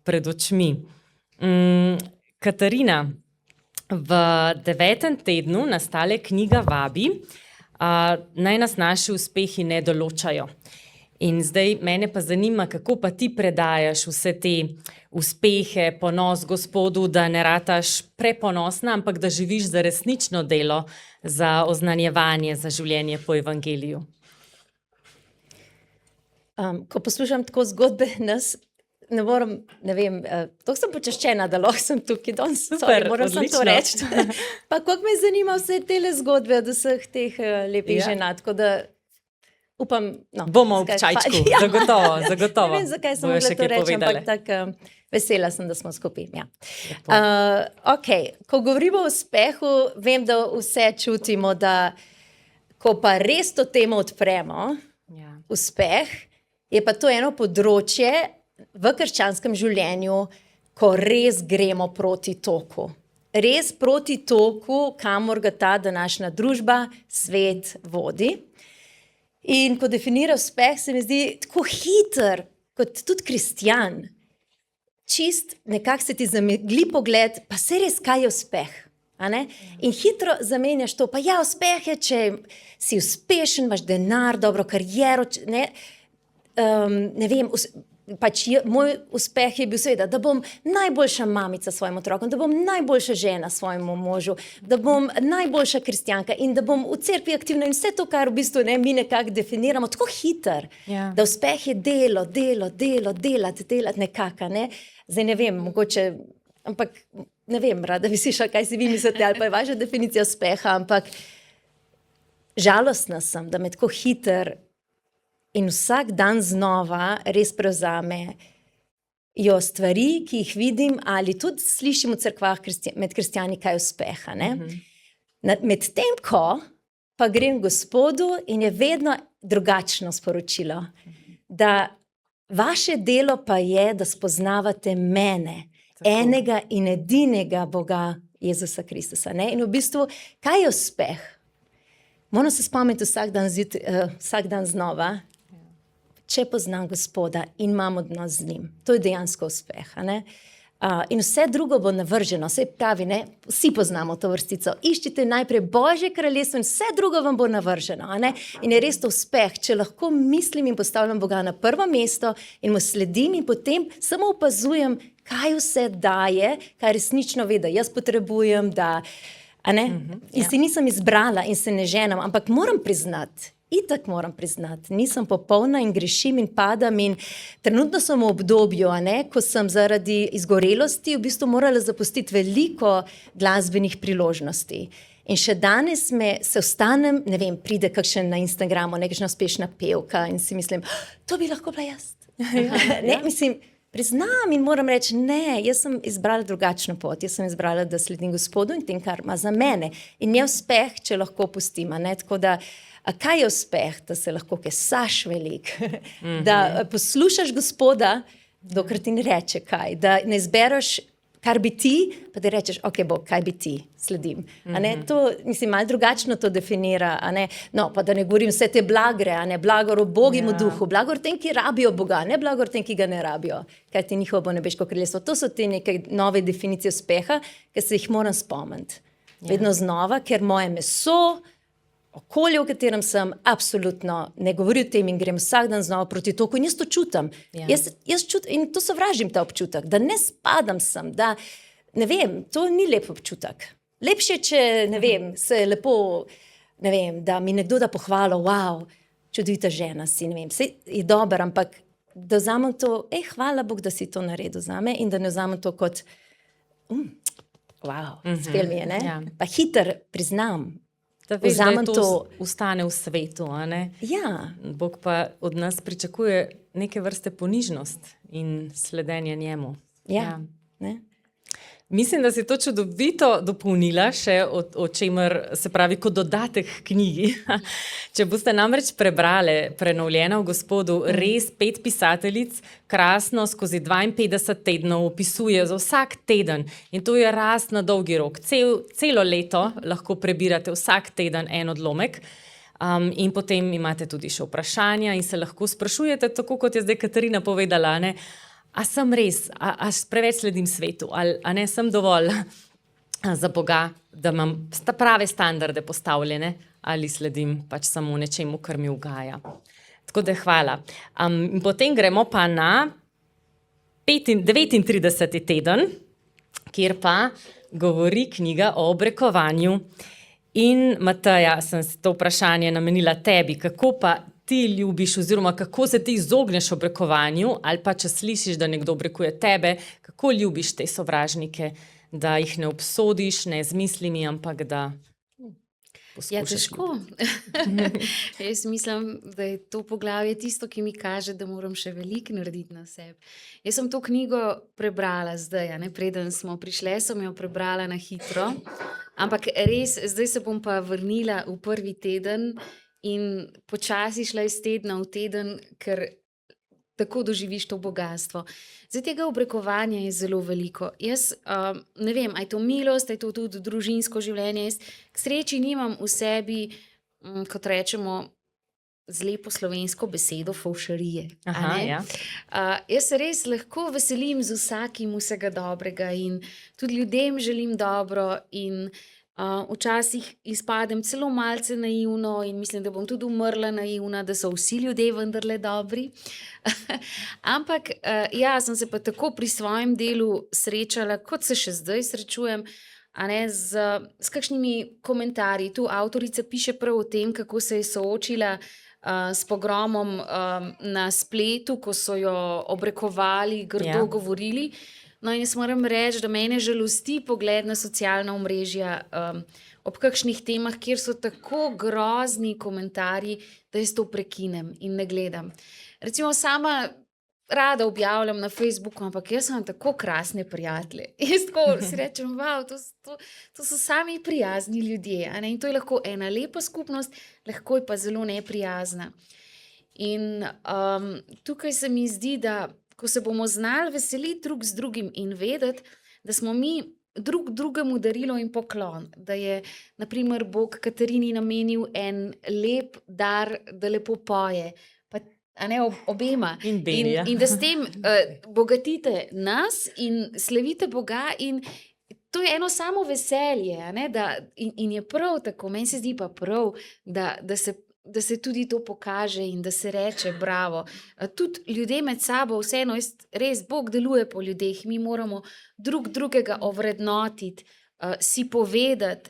pred očmi. Katarina, v 9. tednu nastale knjiga vabi, naj nas naši uspehi ne določajo. In zdaj mene pa zanima, kako pa ti predajaš vse te uspehe, ponos Gospodu, da ne rataš preponosna, ampak da živiš za resnično delo, za oznanjevanje, za življenje po evangeliju. Ko poslušam tako zgodbe nas, ne vem, to sem počaščena, da lahko sem tukaj danes, Super, moram samo to odlično. reči. Pa koliko me zanima vse tele zgodbe od vseh teh lepih Ja. žena, tako da upam, no. Bomo ob zakaj- čajčku, Ja. zagotovo, zagotovo. Ne vem, zakaj sem Bojo mogla še to kaj reči, ampak povedale. tako vesela sem, da smo skupaj. Ja. Lepo. Okay. Ko govorimo o uspehu, vem, da vse čutimo, da ko pa res to temo odpremo, Ja. uspeh, je pa to eno področje v krščanskem življenju, ko res gremo proti toku. Res proti toku, kamor ga ta današnja družba, svet vodi. In ko definira uspeh, se mi zdi tako hiter, kot tudi kristjan. Čist nekako se ti zamegli pogled, pa se res, kaj je uspeh. A ne? In hitro zamenjaš to, pa ja, uspeh je, če si uspešen, imaš denar, dobro kariero, ne vem, moj uspeh je bil seveda, da bom najboljša mamica svojim otrokom, da bom najboljša žena svojemu možu, da bom najboljša kristjanka in da bom v cerkvi aktivna in vse to, kar v bistvu mi nekako definiramo, tako hiter, Ja. da uspeh je delo, delati nekako, ne. Zdaj ne vem, mogoče, ampak ne vem, rada bi slišala, kaj si vi mislite, ali pa je vaša definicija uspeha, ampak žalostna sem, da me tako hiter in vsak dan znova res prevzame jo stvari, ki jih vidim ali tudi slišim v cerkvah med kristjani, kaj je uspeha. Medtem ko pa grem k Gospodu in je vedno drugačno sporočilo, da vaše delo pa je, da spoznavate mene, enega in edinega Boga Jezusa Kristusa. Ne? In v bistvu, kaj je uspeh? Moram se spomniti vsak dan znova, če poznam Gospoda in imam odnos z njim. To je dejansko uspeh. In vse drugo bo navrženo, vse pravi, ne? Vsi poznamo to vrstico. Iščite najprej Božje kraljestvo in vse drugo vam bo navrženo. In je res to uspeh, če lahko mislim in postavljam Boga na prvo mesto in mu sledim in potem samo opazujem, kaj vse daje, kaj resnično ve, da jaz potrebujem, da, in si nisem izbrala in se ne ženam, ampak moram priznati, itak moram priznati, nisem popolna in grešim in padam in trenutno sem v obdobju, ko sem zaradi izgorelosti v bistvu morala zapustiti veliko glasbenih priložnosti. In še danes se vstanem, ne vem, pride kakšen na Instagramu, nekakšna uspešna pevka in si mislim, to bi lahko bila jaz. Mislim, priznam in moram reči, ne, jaz sem izbrala drugačno pot, jaz sem izbrala, da sledim Gospodu in tem, kar ima za mene. In je uspeh, če lahko pustim, tako da, a kaj je uspeh, da se lahko kesaš velik, da poslušaš Gospoda, dokler ti ne reče kaj, da ne izbereš, kar bi ti, pa da rečeš, ok, Bog, kaj bi ti, sledim. To, mislim, malo drugačno to definira, no, pa da ne govorim vse te blagre, blagor v Bogim duhu, blagor tem, ki rabijo Boga, ne blagor tem, ki ga ne rabijo, kaj ti njihovo bo nebeško kraljestvo. To so te neke nove definicije uspeha, ki se jih moram spomniti. Vedno znova, ker moje meso, okolje, v katerem sem, absolutno ne govori o tem in grem vsak dan znova proti toku in jaz to čutim. Jaz čutim in to sovražim ta občutek, da ne spadam sem, da, ne vem, to ni lep občutek. Lepše, če, ne vem, se lepo, ne vem, da mi nekdo da pohvalo, wow, čudovita žena si, ne vem, vse je dober, ampak da vzamem to, hvala Bog, da si to naredil zame in da ne vzamem to kot, wow, spel mi je, ne? Ja. Pa hiter priznam, Da veš, da vzamem to to. ustane v svetu, Ja, Bog pa od nas pričakuje neke vrste ponižnost in sledenje njemu. ja. Ne? Mislim, da si to čudovito dopolnila še o čemer, se pravi, kot dodatek k knjigi. Če boste namreč prebrali Prenovljena v Gospodu, res 5 pisateljic krasno skozi 52 tednov opisuje za vsak teden in to je rast na dolgi rok. Celo leto lahko prebirate vsak teden en odlomek. In potem imate tudi še vprašanja in se lahko sprašujete, tako kot je zdaj Katarina povedala, a sem res, a preveč sledim svetu, ali a ne sem dovolj za Boga, da imam prave standarde postavljene, ali sledim pač samo nečemu, kar mi ugaja. Tako da hvala. In potem gremo pa na 39. teden, kjer pa govori knjiga o obrekovanju. In Mateja, sem si to vprašanje namenila tebi, kako pa ti ljubiš, oziroma kako se ti izogneš obrekovanju, ali pa če slišiš, da nekdo obrekuje tebe, kako ljubiš te sovražnike, da jih ne obsodiš, ne z mislimi, ampak da Ja, poskušaš težko. Jaz mislim, da je to poglavje tisto, ki mi kaže, da moram še veliko narediti na sebi. Jaz sem to knjigo prebrala zdaj, a ne, preden smo prišli, sem jo prebrala na hitro, ampak res, zdaj se bom pa vrnila v prvi teden in počasi šla iz tedna v teden, ker tako doživiš to bogatstvo. Zdaj, tega obrekovanja je zelo veliko. Jaz ne vem, a je to milost, a je to tudi družinsko življenje. Jaz k sreči nimam v sebi, kot rečemo, z lepo slovensko besedo, fovšarije. Aha, ja. Jaz se res lahko veselim z vsakim vsega dobrega in tudi ljudem želim dobro in včasih izpadem celo malce naivno in mislim, da bom tudi umrla naivna, da so vsi ljudje vendarle dobri. Ampak ja, sem se pa tako pri svojem delu srečala, kot se še zdaj srečujem, a ne, s kakšnimi komentarji. Tu avtorica piše prav o tem, kako se je soočila s pogromom na spletu, ko so jo obrekovali, grdo govorili. No, in jaz moram reči, da mene žalosti pogled na socialna omrežja ob kakšnih temah, kjer so tako grozni komentarji, da jaz to prekinem in ne gledam. Recimo sama rada objavljam na Facebooku, ampak jaz imam tako krasne prijatelje. Jaz tako si rečem, wow, to so sami prijazni ljudje, a ne? In to je lahko ena lepa skupnost, lahko je pa zelo neprijazna. In tukaj se mi zdi, da ko se bomo znali veseliti drug z drugim in vedeti, da smo mi drug drugemu darilo in poklon, da je na primer Bog Katarini namenil en lep dar, da lepo poje, pa, a ne, obema. In Beni, ja. In da s tem bogatite nas in slavite Boga in to je eno samo veselje, a ne, in je prav tako, meni se zdi pa prav, da se tudi to pokaže in da se reče bravo. Tudi ljudje med sabo, vseeno, res Bog deluje po ljudeh, mi moramo drug drugega ovrednotiti, si povedati,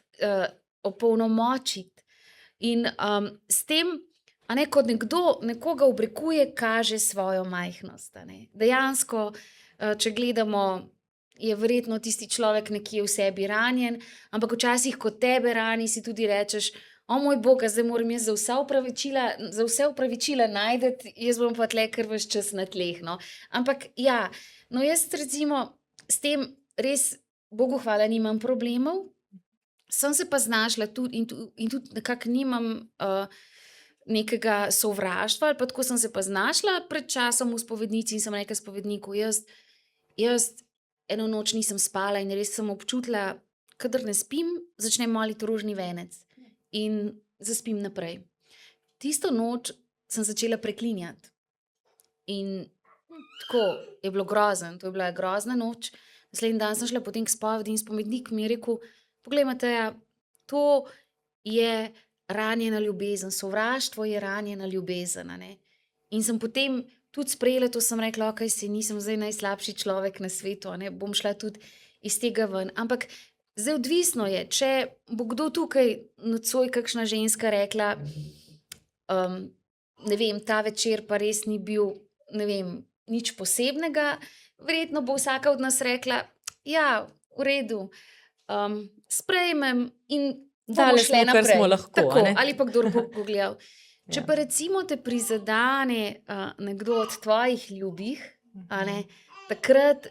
opolnomočiti. In s tem, a ne, kot nekdo nekoga obrekuje, kaže svojo majhnost. A ne. Dejansko, če gledamo, je verjetno tisti človek nekje v sebi ranjen, ampak včasih, ko tebe rani, si tudi rečeš, o moj Bog, zdaj moram jaz za vse opravičila najdeti, jaz bom pa tle kar ves čas na tleh. No. Ampak ja, no jaz recimo s tem res, Bogu hvala, nimam problemov, sem se pa znašla tudi in tudi nekako nimam nekega sovraštva, ali pa tako sem se pa znašla pred časom v spovednici in sem rekla spovedniku, jaz eno noč nisem spala in res sem občutila, kadar ne spim, začnem moliti rožni venec. In zaspim naprej. Tisto noč sem začela preklinjati. In tako je bilo grozen, to je bila grozna noč. Naslednji dan sem šla potem k spovedi in spovednik mi je rekel, poglej Mateja, to je ranjena ljubezen, sovraštvo je ranjena ljubezen. A ne? In sem potem tudi sprejela, to sem rekla, okej, nisem zdaj najslabši človek na svetu, a ne? Bom šla tudi iz tega ven. Ampak zdaj odvisno je, če bo kdo tukaj nocoj kakšna ženska rekla, ne vem, ta večer pa res ni bil, ne vem, nič posebnega, verjetno bo vsaka od nas rekla, ja, v redu, sprejmem in bomo šle naprej. Kar smo lahko, tako, a ne? ali pa kdor bo gledal. Če pa recimo te prizadene nekdo od tvojih ljubih, a ne, takrat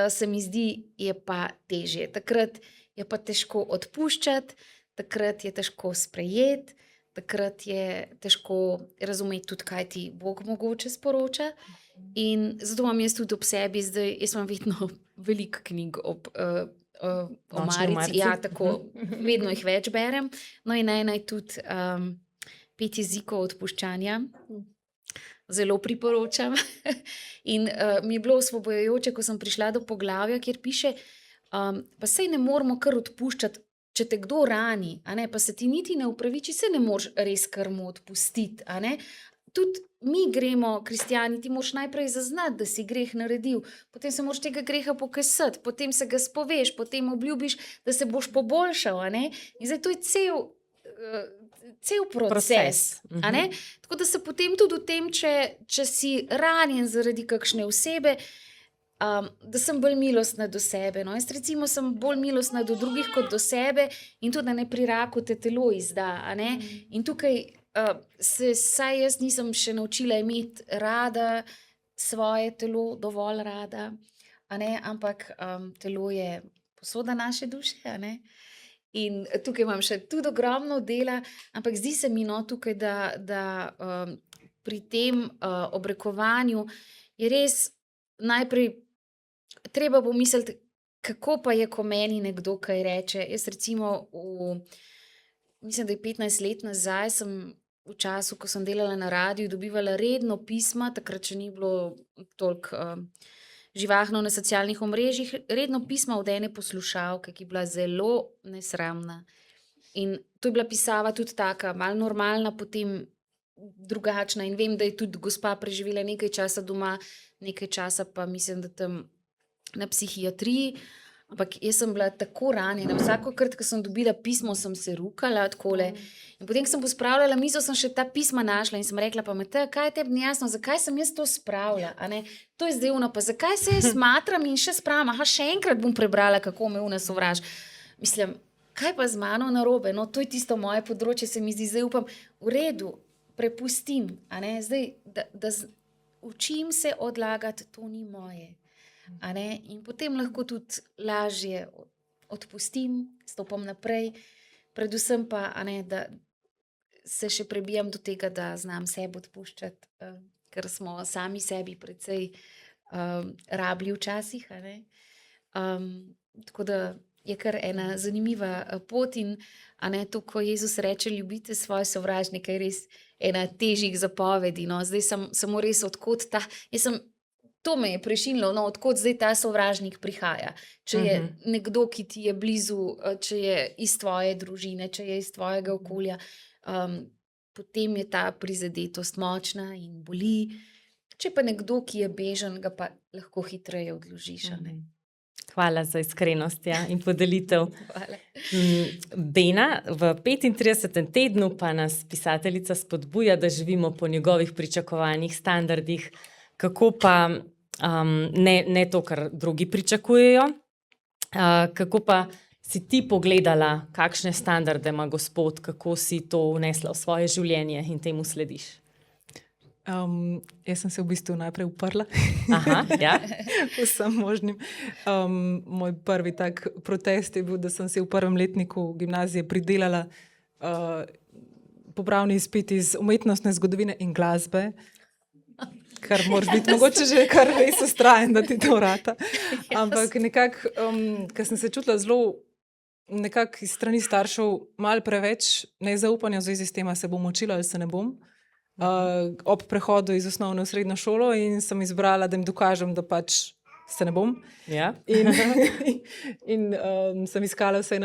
se mi zdi, je pa težje. Takrat je pa težko odpuščati, takrat je težko sprejeti, takrat je težko razumeti tudi, kaj ti Bog mogoče sporoča. In zato imam jaz tudi ob sebi, zdaj, jaz imam vedno veliko knjig o Marici. Ja, tako, vedno jih več berem. No in ena je tudi 5 jezikov odpuščanja. Zelo priporočam. In mi je bilo osvobojujoče, ko sem prišla do poglavja, kjer piše, pa sej ne moramo kar odpuščati, če te kdo rani, a ne, pa se ti niti ne upraviči, se ne moreš res kar mu odpustiti, a ne. Tudi mi gremo, kristjani, ti moraš najprej zaznati, da si greh naredil, potem se moraš tega greha pokasati, potem se ga spoveš, potem obljubiš, da se boš poboljšal, a ne. In zdaj to je cel proces. A ne? Tako da se potem tudi v tem, če si ranjen zaradi kakšne osebe, da sem bolj milostna do sebe. No? Jaz recimo sem bolj milostna do drugih kot do sebe in tudi, da ne pri raku te telo izda. A ne? In tukaj saj jaz nisem še naučila imeti rada svoje telo, dovolj rada, a ne? Ampak telo je posoda naše duše, a ne? In tukaj imam še tudi ogromno dela, ampak zdi se mi tukaj, da pri tem obrekovanju je res najprej treba pomisliti, kako pa je, ko meni nekdo kaj reče. Jaz recimo, mislim, da je 15 let nazaj, sem v času, ko sem delala na radiju, dobivala redno pisma, takrat še ni bilo toliko živahno na socialnih omrežjih, redno pisma od ene poslušalke, ki je bila zelo nesramna. In to je bila pisava tudi taka, malo normalna, potem drugačna. In vem, da je tudi gospa preživela nekaj časa doma, nekaj časa pa mislim, da tam na psihiatriji. Ampak jaz sem bila tako ranjena. Vsakokrat, ko sem dobila pismo, sem se rukala takole. In potem, ko sem pospravljala mizo, sem še ta pisma našla in sem rekla, pa Mateja, kaj je tebi ni jasno, zakaj sem jaz to spravila? A ne? To je zdaj ono, pa zakaj se jaz smatram in še spravim? Aha, še enkrat bom prebrala, kako me una sovraž. Mislim, kaj pa z mano narobe? No, to je tisto moje področje, se mi zdi, zdaj upam, v redu, prepustim. A ne? Zdaj, učim se odlagati, to ni moje. A ne? In potem lahko tudi lažje odpustim, stopam naprej, predvsem pa, a ne, da se še prebijam do tega, da znam sebe odpuščati, ker smo sami sebi precej rabili včasih. A ne? Tako da je kar ena zanimiva pot in a ne, to, ko Jezus reče, ljubite svoje sovražnike, je res ena težjih zapovedi. No? Zdaj samo res odkot ta, to me je prešinilo, no, odkot zdaj ta sovražnik prihaja. Če je nekdo, ki ti je blizu, če je iz tvoje družine, če je iz tvojega okolja, potem je ta prizadetost močna in boli. Če pa nekdo, ki je bežen, ga pa lahko hitreje odložiš. A ne? Hvala za iskrenost in podelitev. Hvala. Bena, v 35. tednu pa nas pisateljica spodbuja, da živimo po njegovih pričakovanih standardih, kako pa ne to, kar drugi pričakujejo, kako pa si ti pogledala, kakšne standarde ima Gospod, kako si to vnesla v svoje življenje in temu slediš? Jaz sem se v bistvu najprej uprla. Aha, ja. Vsem možnim. Moj prvi tak protest je bil, da sem se v prvem letniku gimnazije pridelala popravni izpit iz umetnostne zgodovine in glasbe, kar moraš biti mogoče že kar res vztrajen, da ti to vrata. Ampak nekako, ker sem se čutila zelo nekako iz strani staršev malo preveč nezaupanja v zvezi s tem, se bom učila ali se ne bom, ob prehodu iz osnovne v srednjo šolo in sem izbrala, da jim dokažem, da pač se ne bom. Ja. In sem iskala vse,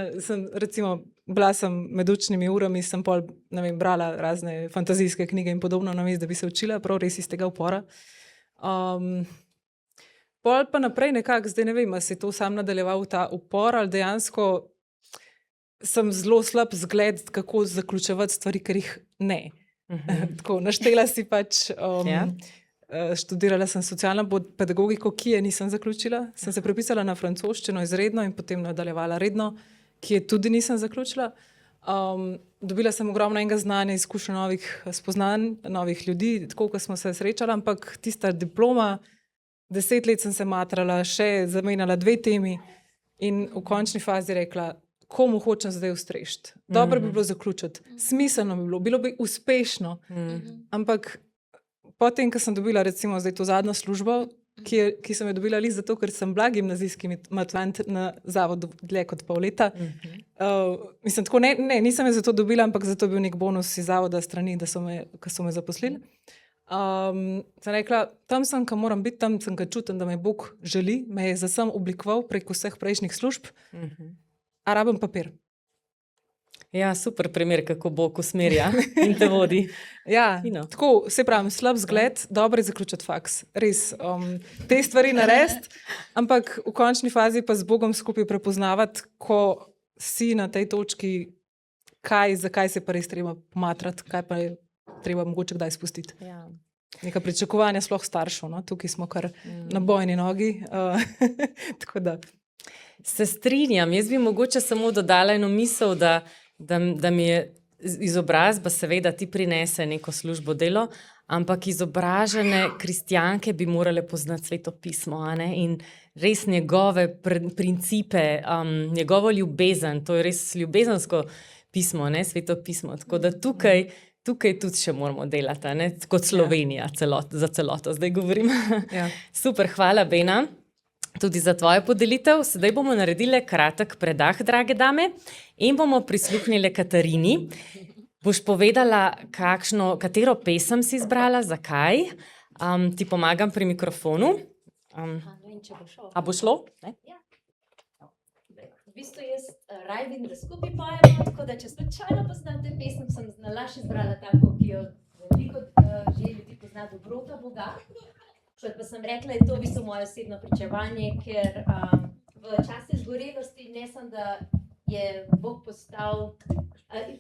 recimo, bila sem med učnimi urami, sem pol, ne vem, brala razne fantazijske knjige in podobno, namesto da bi se učila, prav res iz tega upora. Pol pa naprej nekako, zdaj ne vem, ali se je to sam nadaljeval ta upor, ali dejansko sem zelo slab zgled, kako zaključevati stvari, ker jih ne. Tako, naštela si pač... Študirala sem socialno pedagogiko, ki je nisem zaključila. Sem se prepisala na francoščino izredno in potem nadaljevala redno, ki je tudi nisem zaključila. Dobila sem ogromno enega znanja, izkušnja novih spoznanj, novih ljudi, tako kot smo se srečala, ampak tista diploma, 10 let sem se matrala, še zamenjala 2 temi in v končni fazi rekla, komu hočem zdaj ustrešiti. Dobro bi bilo zaključiti, smiselno bi bilo bi uspešno, ampak potem, ko sem dobila recimo zdaj to zadnjo službo, ki sem jo dobila li zato, ker sem bila gimnazijski matulant na zavodu dlje kot pol leta. Mislim, tako nisem jo zato dobila, ampak zato bil nek bonus iz zavoda strani, ko so me zaposlili. Sem rekla, tam sem, ko moram biti, tam sem, ko čutim, da me Bog želi, me je zasem oblikoval preko vseh prejšnjih služb, a rabim papir. Ja, super primer, kako Bog usmerja in te vodi. Ja, tako, se pravim, slab zgled, dobro je zaključiti faks. Res, te stvari narediti, ampak v končni fazi pa z Bogom skupaj prepoznavati, ko si na tej točki, zakaj se pa res treba pomatrati, kaj pa je treba mogoče kdaj spustiti. Ja. Neka pričakovanja sploh staršev, no? Tukaj smo kar na bojni nogi. Tako da. Se strinjam, jaz bi mogoče samo dodala eno misel, da mi je izobrazba seveda ti prinese neko službo delo, ampak izobražene kristjanke bi morale poznati Sveto pismo, a ne? In res njegove principe, njegovo ljubezen, to je res ljubezensko pismo, ne? Sveto pismo, tako da tukaj tudi še moramo delati, a ne? Kot Slovenija, za celoto, zdaj govorim. Ja. Super, hvala Bena. Tudi za tvojo podelitev. Sedaj bomo naredili kratek predah, drage dame, in bomo prisluhnili Katarini. Boš povedala, katero pesem si izbrala, zakaj? Ti pomagam pri mikrofonu. A bo šlo? Ne? Ja. V bistvu jaz raj vidim, da skupaj pojemo, tako da če slučajno poznate pesem, sem nalaš izbrala tako, ki jo veliko že ljudi pozna, Dobrota Boga. Kot pa sem rekla, je to v bistvu moje osebno pričevanje, ker v času izgorelosti ne sem, da je Bog postal,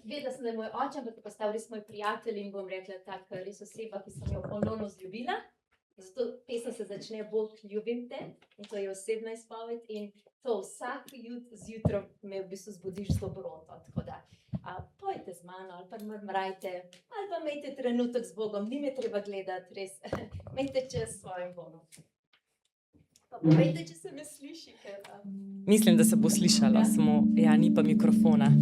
vedela sem, da je moj oče, ampak je postal res moj prijatelj in bom rekla taka res oseba, ki sem jo ponovno vzljubila. Zato pesem se začne Bog, ljubim te, in to je osebna izpoved in to vsak zjutraj me v bistvu zbudiš z dobroto. Tako da pojte z mano ali pa mrmrajte, ali pa imejte trenutek z Bogom, ni me treba gledati, res, imejte čas s svojim Bogom. Pa povejte, če se me sliši, ker... Mislim, da se bo slišala, samo ni pa mikrofona.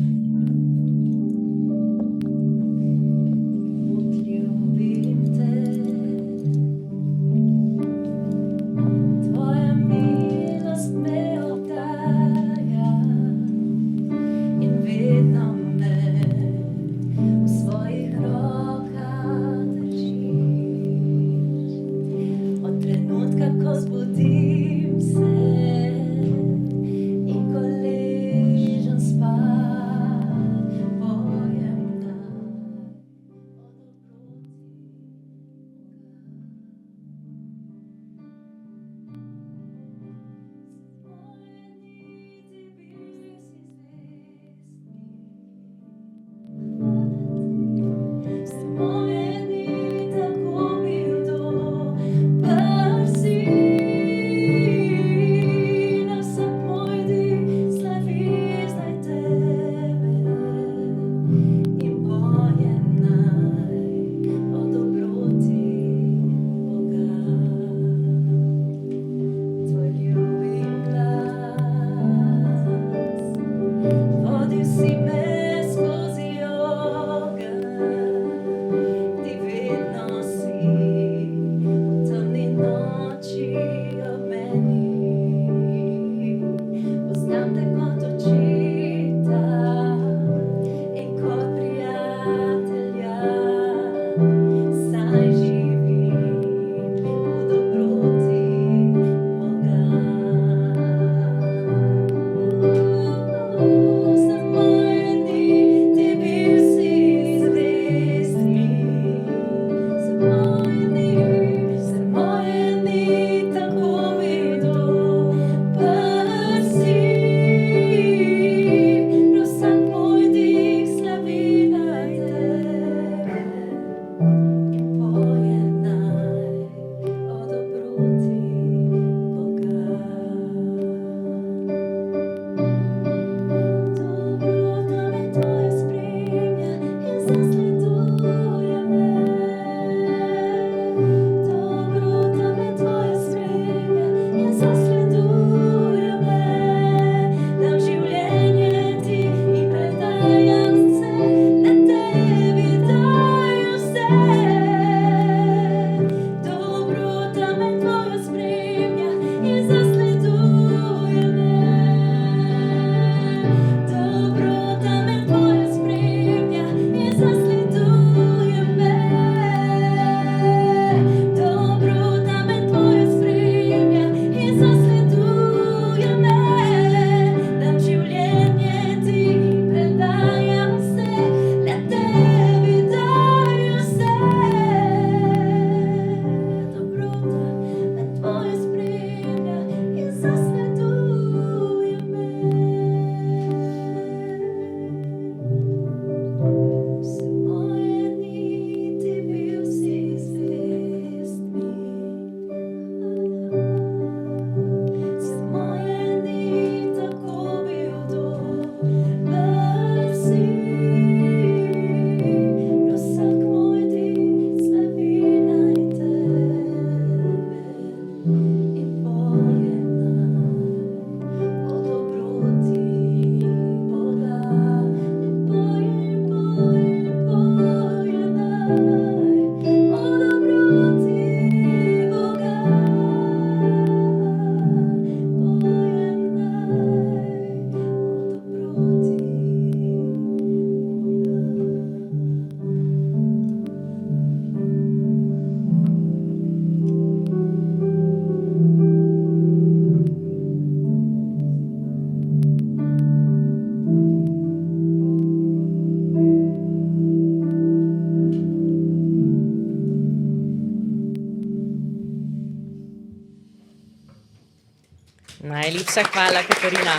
Najlepša hvala, Katarina.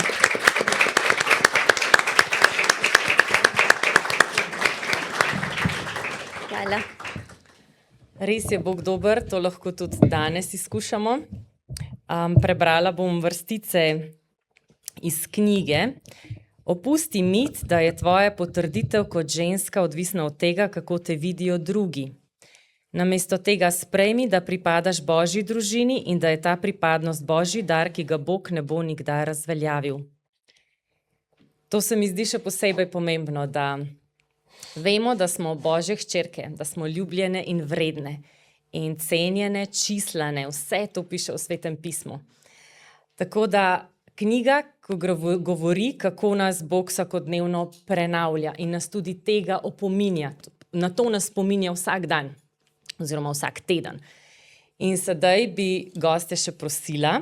Hvala. Res je Bog dober, to lahko tudi danes izkušamo. Prebrala bom vrstice iz knjige. Opusti mit, da je tvoja potrditev kot ženska odvisna od tega, kako te vidijo drugi. Namesto tega sprejmi, da pripadaš Božji družini in da je ta pripadnost Božji dar, ki ga Bog ne bo nikdar razveljavil. To se mi zdi še posebej pomembno, da vemo, da smo Božje hčerke, da smo ljubljene in vredne in cenjene, čislane, vse to piše v Svetem pismu. Tako da knjiga, ko govori, kako nas Bog vsakodnevno prenavlja in nas tudi tega opominja. Na to nas spominja vsak dan oziroma vsak teden. In sedaj bi gostje še prosila,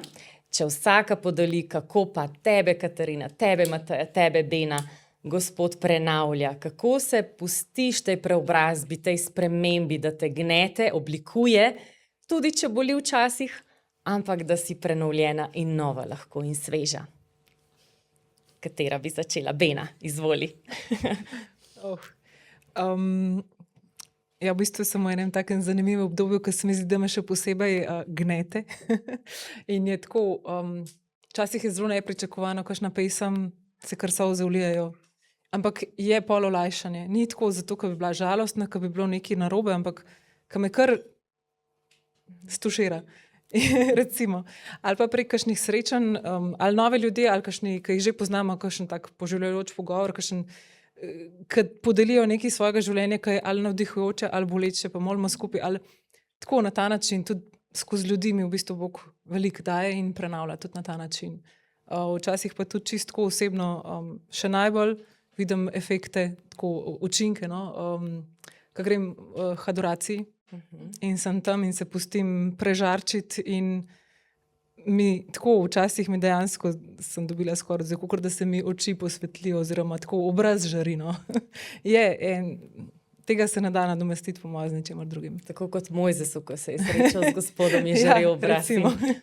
če vsaka podeli, kako pa tebe, Katarina, tebe, Mateja, tebe, Bena, Gospod prenavlja, kako se pustiš tej preobrazbi, tej spremembi, da te gnete, oblikuje, tudi če boli včasih, ampak da si prenovljena in nova lahko in sveža. Katera bi začela? Bena, izvoli. Ja, v bistvu sem v enem takem zanimivem obdobju, ko se mi zdi, da me še posebej gnete. In je tako, včasih je zelo nepričakovano, kakšna pesem se kar solze ulijajo. Ampak je pol olajšanje. Ni tako zato, ker bi bila žalostna, ker bi bilo nekaj narobe, ampak ker me kar stušira. Recimo. Ali pa prek kakšnih srečanj, ali nove ljudi, ali kakšni, ki jih že poznamo, kakšen tak poživljajoč pogovor, kakšen, ki podelijo nekaj svojega življenja, ki je ali navdihujoče, ali boleče, pa molimo skupaj, ali tako na ta način, tudi skozi ljudi mi v bistvu Bog veliko daje in prenavlja tudi na ta način. Včasih pa tudi čisto osebno še najbolj vidim efekte, tako učinke, no, ko grem k adoraciji in sem tam in se pustim prežarčiti in mi tako včasih mi dejansko sem dobila skoraj, kot da se mi oči posvetlijo oziroma tako obraz žari, no. Tega se ne da nadomestiti po mojem z ničemer drugim. Tako kot Mojzes, ko se je srečal z Gospodom, je žarel obraz.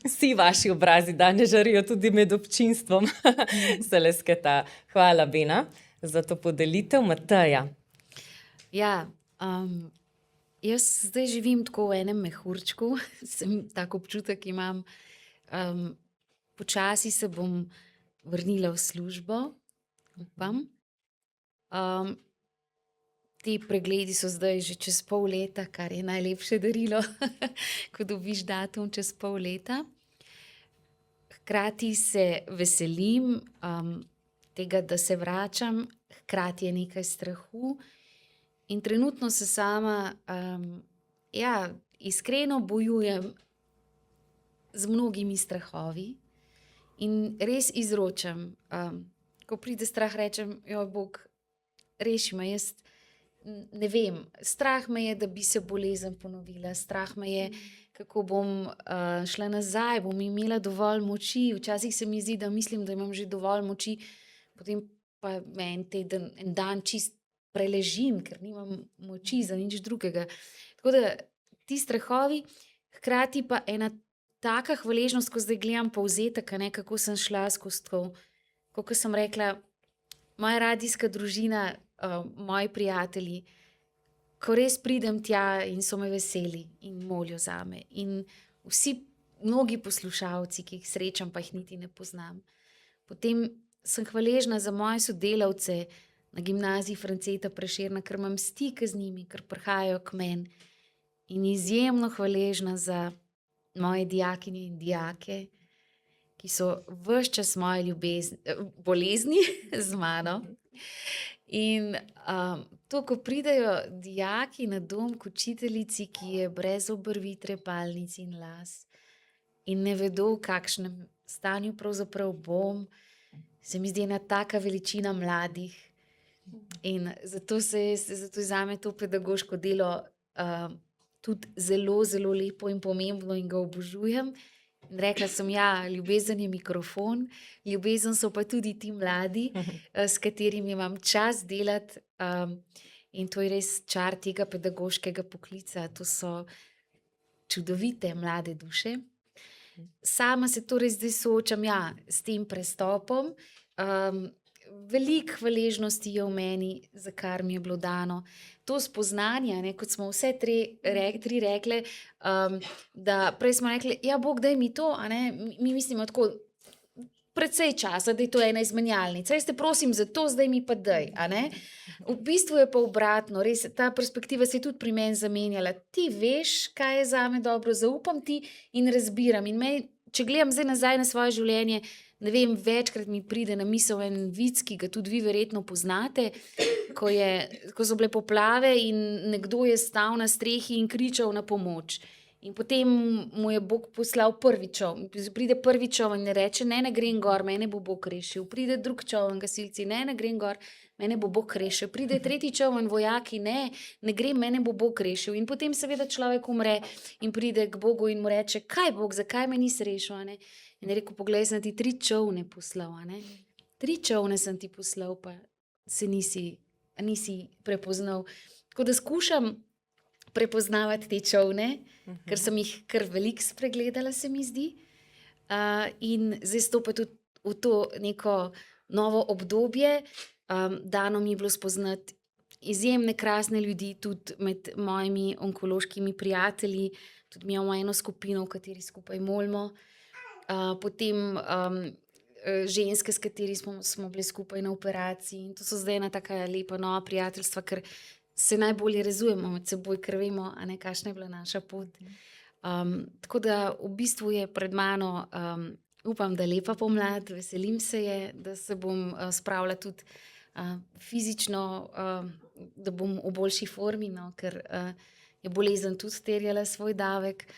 Vsi vaši obrazi danes žarijo tudi med občinstvom. Se lesketa. Hvala, Bena, za to podelitev. Mateja. Ja, jaz zdaj živim tako v enem mehurčku, tak občutek imam. Počasi se bom vrnila v službo, upam. Ti pregledi so zdaj že čez pol leta, kar je najlepše darilo, ko dobiš datum čez pol leta. Hkrati se veselim tega, da se vračam, hkrati je nekaj strahu in trenutno se sama iskreno bojujem z mnogimi strahovi in res izročam. Ko pride strah, rečem, joj, Bog, reši me, jaz ne vem. Strah me je, da bi se bolezen ponovila, strah me je, kako bom šla nazaj, bom imela dovolj moči. Včasih se mi zdi, da mislim, da imam že dovolj moči, potem pa me en dan čist preležim, ker nimam moči za nič drugega. Tako da ti strahovi, hkrati pa ena taka hvaležnost, ko zdaj gledam povzetek, kako sem šla skozi to, kot sem rekla, moja radijska družina, moji prijatelji, ko res pridem tja in so me veseli in molijo zame. In mnogi poslušalci, ki jih srečam, pa jih niti ne poznam. Potem sem hvaležna za moje sodelavce na gimnaziji Franceta Prešerna, ker imam stike z njimi, ker prihajajo k meni. In izjemno hvaležna za moje dijakinje in dijake, ki so ves čas moje bolezni z mano. In to, ko pridejo dijaki na dom k učiteljici, ki je brez obrvi, trepalnic in las in ne vedo, v kakšnem stanju pravzaprav bom, se mi zdi ena taka veličina mladih. In zato je zame to pedagoško delo tudi zelo, zelo lepo in pomembno in ga obožujem. In rekla sem, ljubezen je mikrofon, ljubezen so pa tudi ti mladi, s katerimi imam čas delati, in to je res čar tega pedagoškega poklica. To so čudovite mlade duše. sama se torej zdaj soočam s tem prestopom. Veliko hvaležnosti je v meni, za kar mi je bilo dano. To spoznanje, ne, kot smo vse tri rekle, da prej smo rekli, ja, Bog, daj mi to, a ne, mi mislimo tako precej časa, da je to ena izmenjalnica. Jaz te prosim za to, zdaj mi pa daj, a ne. V bistvu je pa obratno, res ta perspektiva se je tudi pri meni zamenjala. Ti veš, kaj je zame dobro, zaupam ti in razbiram. In meni, če gledam zdaj nazaj na svoje življenje, ne vem, večkrat mi pride na misel en vic, ki ga tudi vi verjetno poznate, ko so bile poplave in nekdo je stal na strehi in kričal na pomoč. In potem mu je Bog poslal prvi čoln. Pride prvi čoln in reče, ne grem gor, mene bo Bog rešil. Pride drug čoln, gasilci, ne grem gor, mene bo Bog rešil. Pride tretji čoln, vojaki, ne grem, mene bo Bog rešil. In potem seveda človek umre in pride k Bogu in mu reče, kaj Bog, zakaj me nisi rešil, a ne? In je rekel, poglej, sem ti 3 čolne poslal, a ne? 3 čolne sem ti poslal, pa se nisi prepoznal. Tako da skušam prepoznavati te čolne, ker sem jih kar veliko spregledala, se mi zdi. In zdaj stopiti v to neko novo obdobje. Dano mi je bilo spoznati izjemne, krasne ljudi, tudi med mojimi onkološkimi prijatelji. Tudi mi imamo eno skupino, v kateri skupaj molimo. Potem ženske, s kateri smo bili skupaj na operaciji. In to so zdaj ena taka lepa nova prijateljstva, ker se najbolje razumemo med seboj, ker vemo, a ne, kakšna je bila naša pot. Tako da v bistvu je pred mano, upam, da lepa pomlad, veselim se je, da se bom spravila tudi fizično, da bom v boljši formi, no, ker je bolezen tudi terjala svoj davek.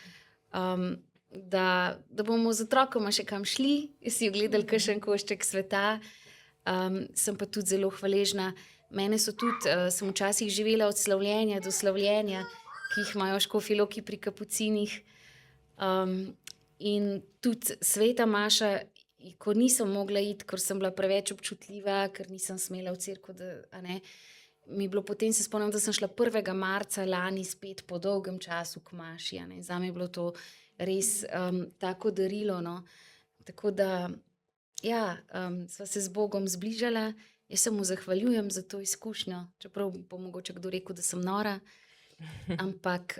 Da bomo z otrokoma še kam šli, si ogledali kakšen košček sveta. Sem pa tudi zelo hvaležna. Mene so tudi, sem včasih živela od slavljenja do slavljenja, ki jih imajo Škofji Loki pri Kapucinih. In tudi sveta maša, ko nisem mogla iti, ker sem bila preveč občutljiva, ker nisem smela v cerkev, a ne, mi je bilo potem, se spomnim, da sem šla 1. marca lani spet po dolgem času k maši, a ne. Zame je bilo to res tako darilo, no. Tako da, sva se z Bogom zbližala. Jaz se mu zahvaljujem za to izkušnjo, čeprav bo mogoče kdo rekel, da sem nora, ampak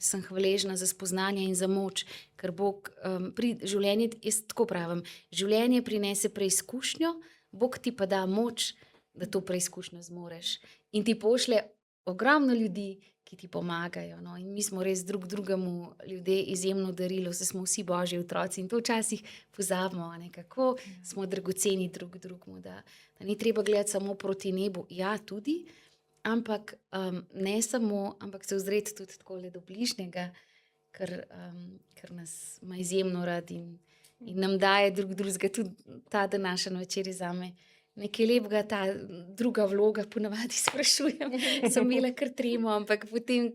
sem hvaležna za spoznanje in za moč, ker Bog življenje, jaz tako pravim, življenje prinese preizkušnjo, Bog ti pa da moč, da to preizkušnjo zmoreš. In ti pošlje ogromno ljudi, ki ti pomagajo, no. In mi smo res drug drugemu ljudje izjemno darilo, saj smo vsi Božji otroci in to včasih pozabimo, a ne, kako smo dragoceni drug drugemu, da ni treba gledati samo proti nebu, tudi, ampak ne samo, ampak se ozreti tudi takole do bližnjega, ker nas ima izjemno rad in nam daje drug drugega. Tudi ta današnja večer je zame nekaj lepega, ta druga vloga, ponavadi sprašujem, sem imela kar tremo, ampak potem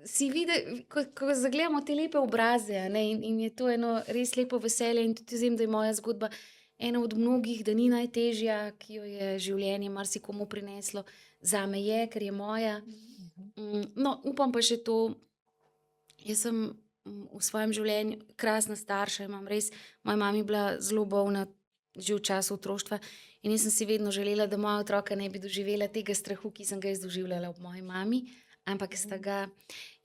si vidi, ko zagledamo te lepe obraze, a ne, in je to eno res lepo veselje in tudi vem, da je moja zgodba ena od mnogih, da ni najtežja, ki jo je življenje marsikomu prineslo. Zame je, ker je moja. No, upam pa še to, jaz sem v svojem življenju krasna starša, imam res, moja mama je bila zelo bolna že v času otroštva in jaz sem si vedno želela, da moja otroka ne bi doživela tega strahu, ki sem ga jaz doživljala ob moji mami, ampak sta ga.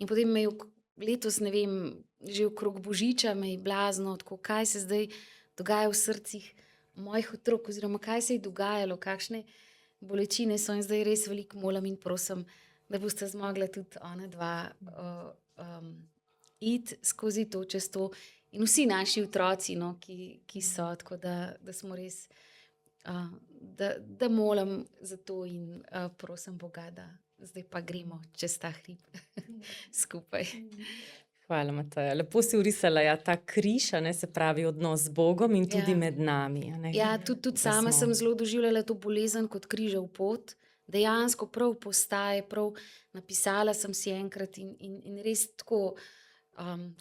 In potem me je letos, ne vem, že okrog Božiča me je blazno, tako kaj se zdaj dogaja v srcih mojih otrok, oziroma kaj se je dogajalo, kakšne bolečine so, in zdaj res veliko molim in prosim, da boste zmogla tudi ona dva iti skozi to, čez to. In vsi naši otroci, no, ki so, tako da smo res, da molim za to in prosim Boga, da zdaj pa gremo čez ta hrib skupaj. Hvala, Mateja. Lepo si vrisala ta križ, a ne, se pravi odnos z Bogom in tudi med nami. A ne, tudi sama sem zelo doživljala to bolezen kot križev pot. Dejansko prav postaje, prav napisala sem si enkrat in res tako,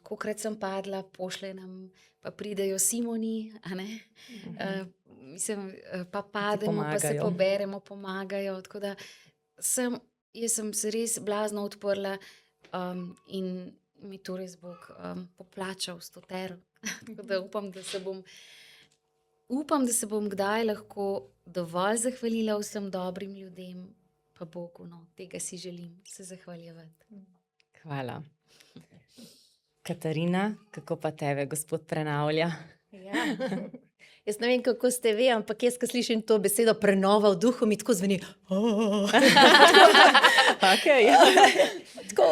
kolikrat sem padla, pošle nam, pa pridejo Simoni, a ne, mislim, pa pademo, pa se poberemo, pomagajo, tako da jaz sem se res blazno odprla in mi to res Bog poplačal s to tero. Tako da upam, da se bom kdaj lahko dovolj zahvalila vsem dobrim ljudem, pa Bogu, no, tega si želim se zahvaljevati. Hvala. Katarina, kako pa tebe Gospod prenavlja? Ja. Jaz ne vem, kako ste vi, ampak jaz, ko slišim to besedo prenova v duhu, mi tako zveni. Okay. Tako,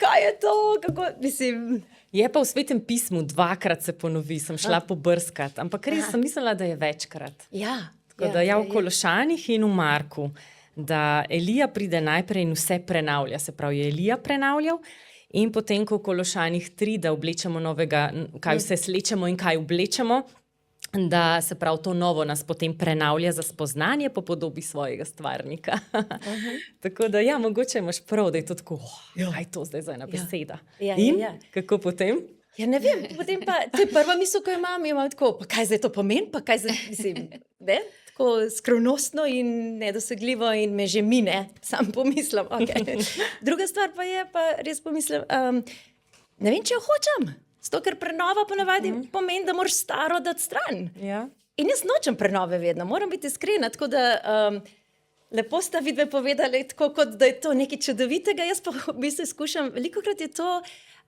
kaj je to? Kako, mislim, Je pa v Svetem pismu dvakrat se ponovi, sem šla pobrskati, ampak res sem mislila, da je večkrat. ja. Tako da v Kološanih in v Marku, da Elija pride najprej in vse prenavlja, se pravi, je Elija prenavljal. In potem, ko v Kološanih 3, da oblečemo novega, kaj vse slečemo in kaj oblečemo, da se pravi to novo nas potem prenavlja za spoznanje po podobi svojega stvarnika. Tako da ja, mogoče imaš prav, da je to tako, kaj je to zdaj za ena beseda. In kako potem? Ja, ne vem, potem pa, to je prva misel, ko imam tako, pa kaj zdaj to pomeni, pa kaj zdaj, mislim, ne? Tako skrivnostno in nedosegljivo in me že mine, sam pomislim, okay. Druga stvar pa je, pa res pomislim, ne vem, če jo hočem, zato ker prenova ponavadi pomeni, da moraš staro dati stran. Ja. In jaz nočem prenove vedno, moram biti iskrena, tako da lepo sta vidve povedali, tako kot da je to nekaj čudovitega, jaz pa v bistvu skušam, velikokrat je to,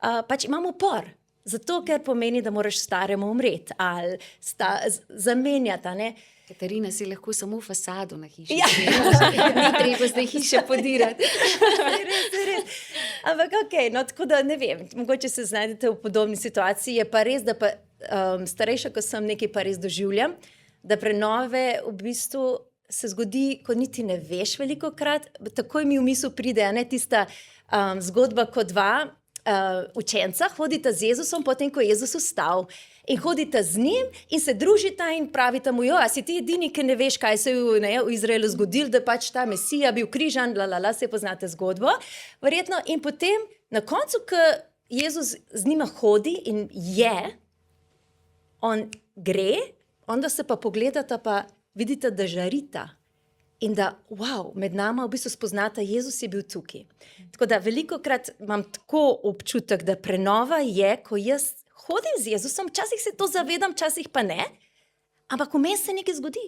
pač imam upor. Zato, ker pomeni, da moraš staremu umreti ali zamenjati, ne? Katarina, si lahko samo fasado na hiši. Ja. Ni treba zdaj hiše podirati. Res. Ampak okej, no tako da ne vem, mogoče se znajdete v podobni situaciji, je pa res, da pa starejša, ko sem nekaj pa res doživljam, da prenove v bistvu se zgodi, ko niti ne veš velikokrat, takoj mi v misel pride, ne, tista zgodba, ko dva učenca hodita z Jezusom, potem ko je Jezus vstal. In hodita z njim in se družita in pravita mu, a si ti edini, ki ne veš, kaj se je v Izraelu zgodilo, da pač ta Mesija bil križan, se poznate zgodbo. Verjetno. In potem na koncu, ko Jezus z njima hodi in je, on gre, onda se pa pogledata, pa vidite, da žarita. In da, med nama v bistvu spoznata, Jezus je bil tukaj. Tako da velikokrat imam tako občutek, da prenova je, ko jaz hodim z Jezusom, včasih se to zavedam, včasih pa ne, ampak vmes se nekaj zgodi.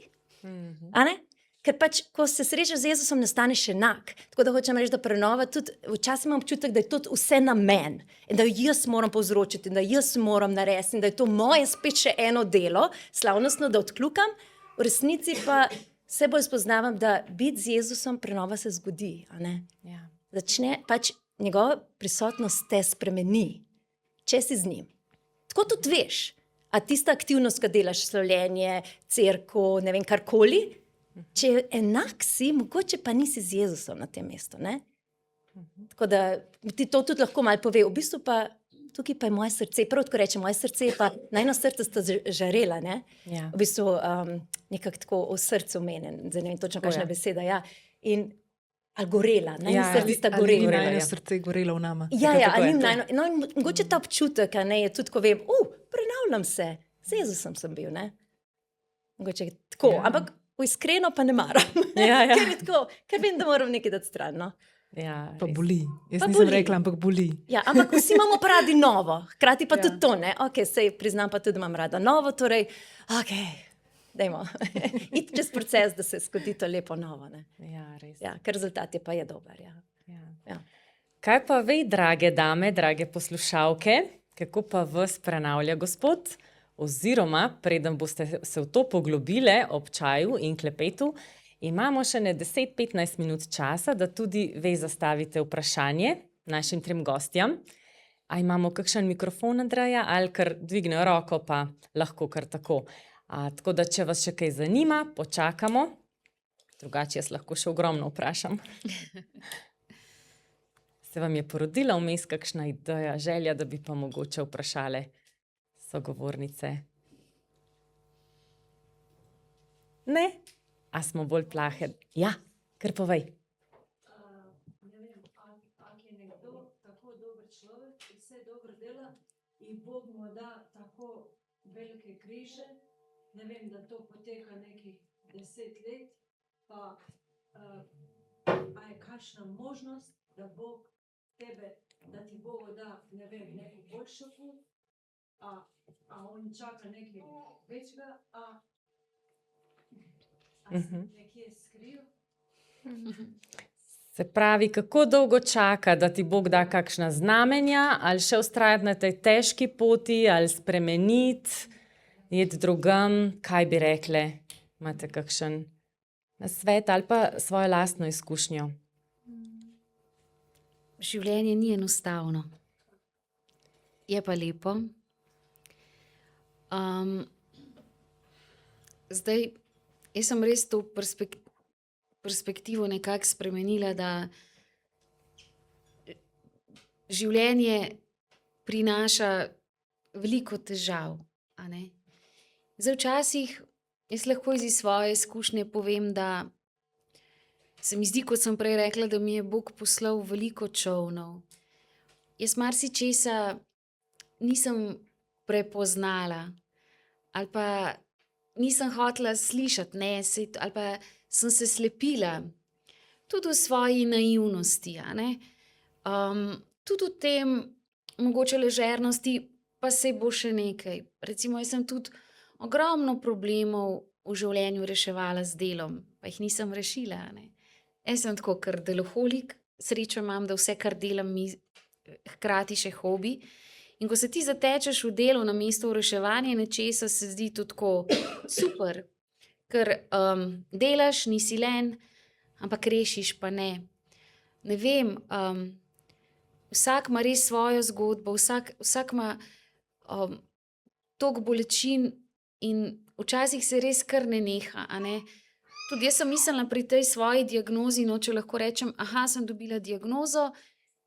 A ne? Ker pač, ko se srečaš z Jezusom, ne staneš enak. Tako da hočem reči, da prenova tudi, včasih imam občutek, da je to vse na meni in da jaz moram povzročiti in da jaz moram narediti in da je to moje spet še eno delo, slavnostno, da odkljukam, v resnici pa vse bolj spoznavam, da biti z Jezusom prenova se zgodi. A ne? Ja. Začne pač njegova prisotnost te spremeni, če si z njim. Tako tudi veš, a tista aktivnost, ko delaš slavljenje, cerkev, ne vem, karkoli, če enak si, mogoče pa nisi z Jezusom na tem mestu. Ne? Tako da ti to tudi lahko malo pove. V bistvu pa tukaj pa je moje srce, prav tako rečem, moje srce je pa, najno srce sta žarela, ne? Ja. V bistvu nekako tako v srcu mene, zdaj ne vem točno kakšna beseda, ja. In ali gorela, najno srce sta gorela. Najno srce je gorelo v nama. Ja, ali njim najno, no in mogoče ta občutek, a ne, je tudi, ko vem, prenavljam se, z Jezusom sem bil, ne? Mogoče tako, ampak iskreno pa ne maram, ker je tako, ker vem, da moram nekaj dati stran, no. Ja, Pa res. boli. Jaz Pa nisem boli. rekla, ampak boli. Ja, ampak vsi imamo pa radi novo, hkrati pa Ja. tudi to, ne? Ok, sej priznam pa tudi, da imam rada novo, torej, ok, dajmo, iti čez proces, da se zgodi to lepo novo, ne? Ja, res. Ja, ker rezultat je pa je dober, ja. Ja. Ja. Kaj pa ve, drage dame, drage poslušalke, kako pa vas prenavlja Gospod? Oziroma, preden boste se v to poglobile ob čaju in klepetu, imamo še ne 10-15 minut časa, da tudi ve zastavite vprašanje našim trem gostjam. A imamo kakšen mikrofon, Andreja, ali kar dvignejo roko, pa lahko kar tako. Tako da, če vas še kaj zanima, počakamo. Drugače jaz lahko še ogromno vprašam. Se vam je porodila vmes kakšna ideja, želja, da bi pa mogoče vprašale sogovornice? Ne? A smo bolj plahe? Ja, kar povej. Ne vem, ak je nekdo tako dober človek, ki vse dobro dela in Bog mu da tako velike križe, ne vem, da to poteka nekih 10 let, pa a je kakšna možnost, da Bog tebe da ti Bog da, ne vem, neko boljšo pot, a on čaka nekaj večjega, a se nekje skril. Se pravi, kako dolgo čaka, da ti Bog da kakšna znamenja, ali še vztrajati na tej težki poti, ali spremeniti, iti drugam, kaj bi rekle? Imate kakšen nasvet ali pa svojo lastno izkušnjo? Življenje ni enostavno. Je pa lepo. Zdaj, jaz sem res to perspektivo nekako spremenila, da življenje prinaša veliko težav. A ne? Zdaj, včasih jaz lahko iz svoje izkušnje povem, da se mi zdi, kot sem prej rekla, da mi je Bog poslal veliko čolnov. Jaz marsičesa nisem prepoznala ali pa nisem hotela slišati, ali pa sem se slepila. Tudi v svoji naivnosti, a ne? Tudi v tem mogoče ležernosti, pa se bo še nekaj. Recimo, jaz sem tudi ogromno problemov v življenju reševala z delom, pa jih nisem rešila, a ne? Jaz sem tako kar deloholik, srečo imam, da vse, kar delam, mi hkrati še hobi. In ko se ti zatečeš v delo namesto v reševanje nečesa, se zdi to tako super, ker delaš, nisi len, ampak rešiš pa ne. Ne vem, vsak ima res svojo zgodbo, vsak ima toliko bolečin in včasih se res kar ne neha, a ne. Tudi jaz sem mislila pri tej svoji diagnozi, no, če lahko rečem, sem dobila diagnozo,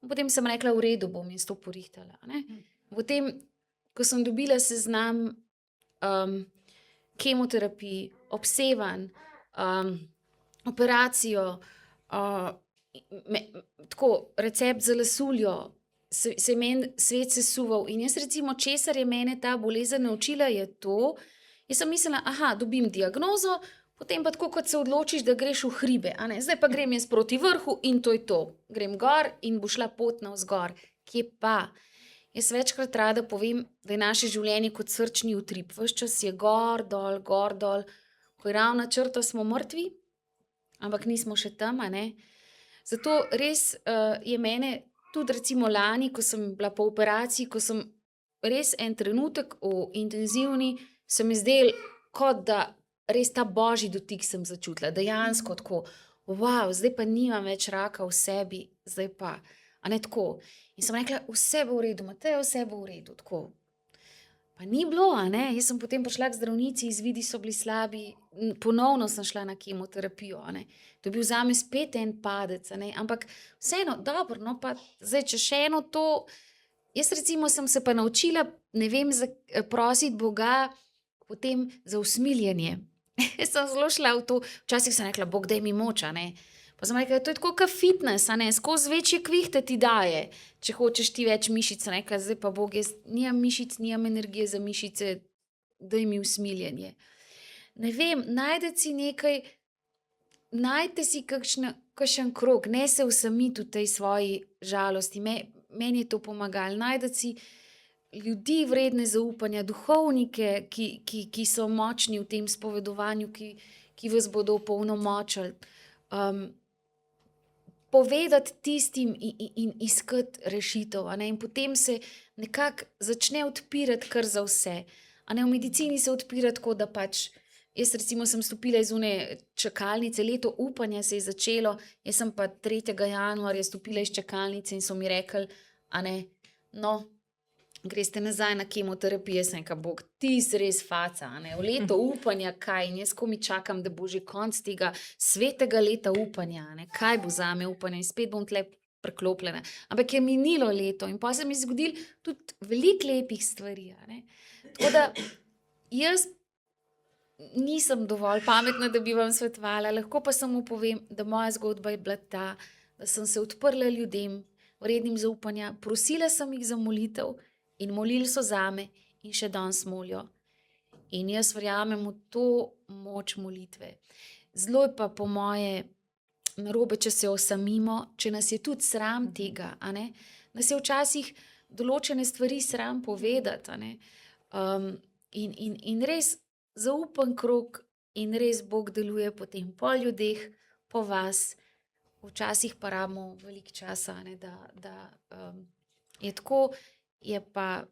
potem sem rekla, v redu, bom jaz to porihtala, a ne. Potem, ko sem dobila seznam kemoterapij, obsevanj, operacijo, tako, recept za lasuljo, se je meni svet sesuval. In jaz recimo, česar je mene ta bolezen naučila, je to, jaz sem mislila, dobim diagnozo, potem pa tako, kot se odločiš, da greš v hribe, a ne, zdaj pa grem jaz proti vrhu in to je to. Grem gor in bo šla pot navzgor. Kje pa? Jaz večkrat rada povem, da je naše življenje kot srčni utrip. Ves čas je gor, dol, ko je ravna črta, smo mrtvi, ampak nismo še tam, a ne. Zato res je mene tudi recimo lani, ko sem bila po operaciji, ko sem res en trenutek v intenzivni, se mi zdelo, kot da res ta božji dotik sem začutila, dejansko tako, zdaj pa nimam več raka v sebi, zdaj pa, a ne tako. In sem rekla, vse bo v redu, Mateja, vse bo v redu, tako. Pa ni bilo, a ne, jaz sem potem prišla k zdravnici, izvidi so bili slabi, ponovno sem šla na kemoterapijo, a ne. To je bil zame spet en padec, a ne, ampak vseeno, dobro, no, pa zdaj, če še eno to, jaz recimo sem se pa naučila, ne vem, prositi Boga potem za usmiljenje. Jaz sem zelo šla v to, včasih sem rekla, Bog, daj mi moč, a ne. Pa sem rekla, to je tako kot fitness, a ne, skozi večje kvihte ti daje, če hočeš ti več mišic, sem rekla, zdaj pa Bog, jaz nimam mišic, nimam energije za mišice, daj mi usmiljenje. Ne vem, najdete si nekaj, najdete si kakšen krog, ne se osamiti v tej svoji žalosti, meni je to pomagalo, najdete si ljudi vredne zaupanja, duhovnike, ki so močni v tem spovedovanju, ki vas bodo opolnomočili. Povedati tistim in iskati rešitev, a ne, in potem se nekako začne odpirati kar za vse. A ne, v medicini se odpira tako, da pač, jaz recimo sem stopila iz one čakalnice, leto upanja se je začelo, jaz sem pa 3. januarja stopila iz čakalnice in so mi rekli, a ne, no, greste nazaj na kemoterapijo, sem rekla, Bog, ti si res faca, a ne, v leto upanja, kaj, in jaz komi čakam, da bo že konc tega svetega leta upanja, a ne, kaj bo zame upanje, in spet bom tle preklopljena. Ampak je minilo leto in pa se mi zgodilo tudi veliko lepih stvari, a ne. Tako da, jaz nisem dovolj pametna, da bi vam svetovala, lahko pa samo povem, da moja zgodba je bila ta, da sem se odprla ljudem, vrednim zaupanja, prosila sem jih za molitev, in molili so zame in še danes molijo. In jaz verjamem v to moč molitve. Zelo je pa po moje narobe, če se osamimo, če nas je tudi sram tega, a ne? Nas je včasih določene stvari sram povedati, a ne? In res zaupen krog in res Bog deluje potem po ljudeh, po vas, včasih pa rabimo veliko časa, a ne, da je tako, je pa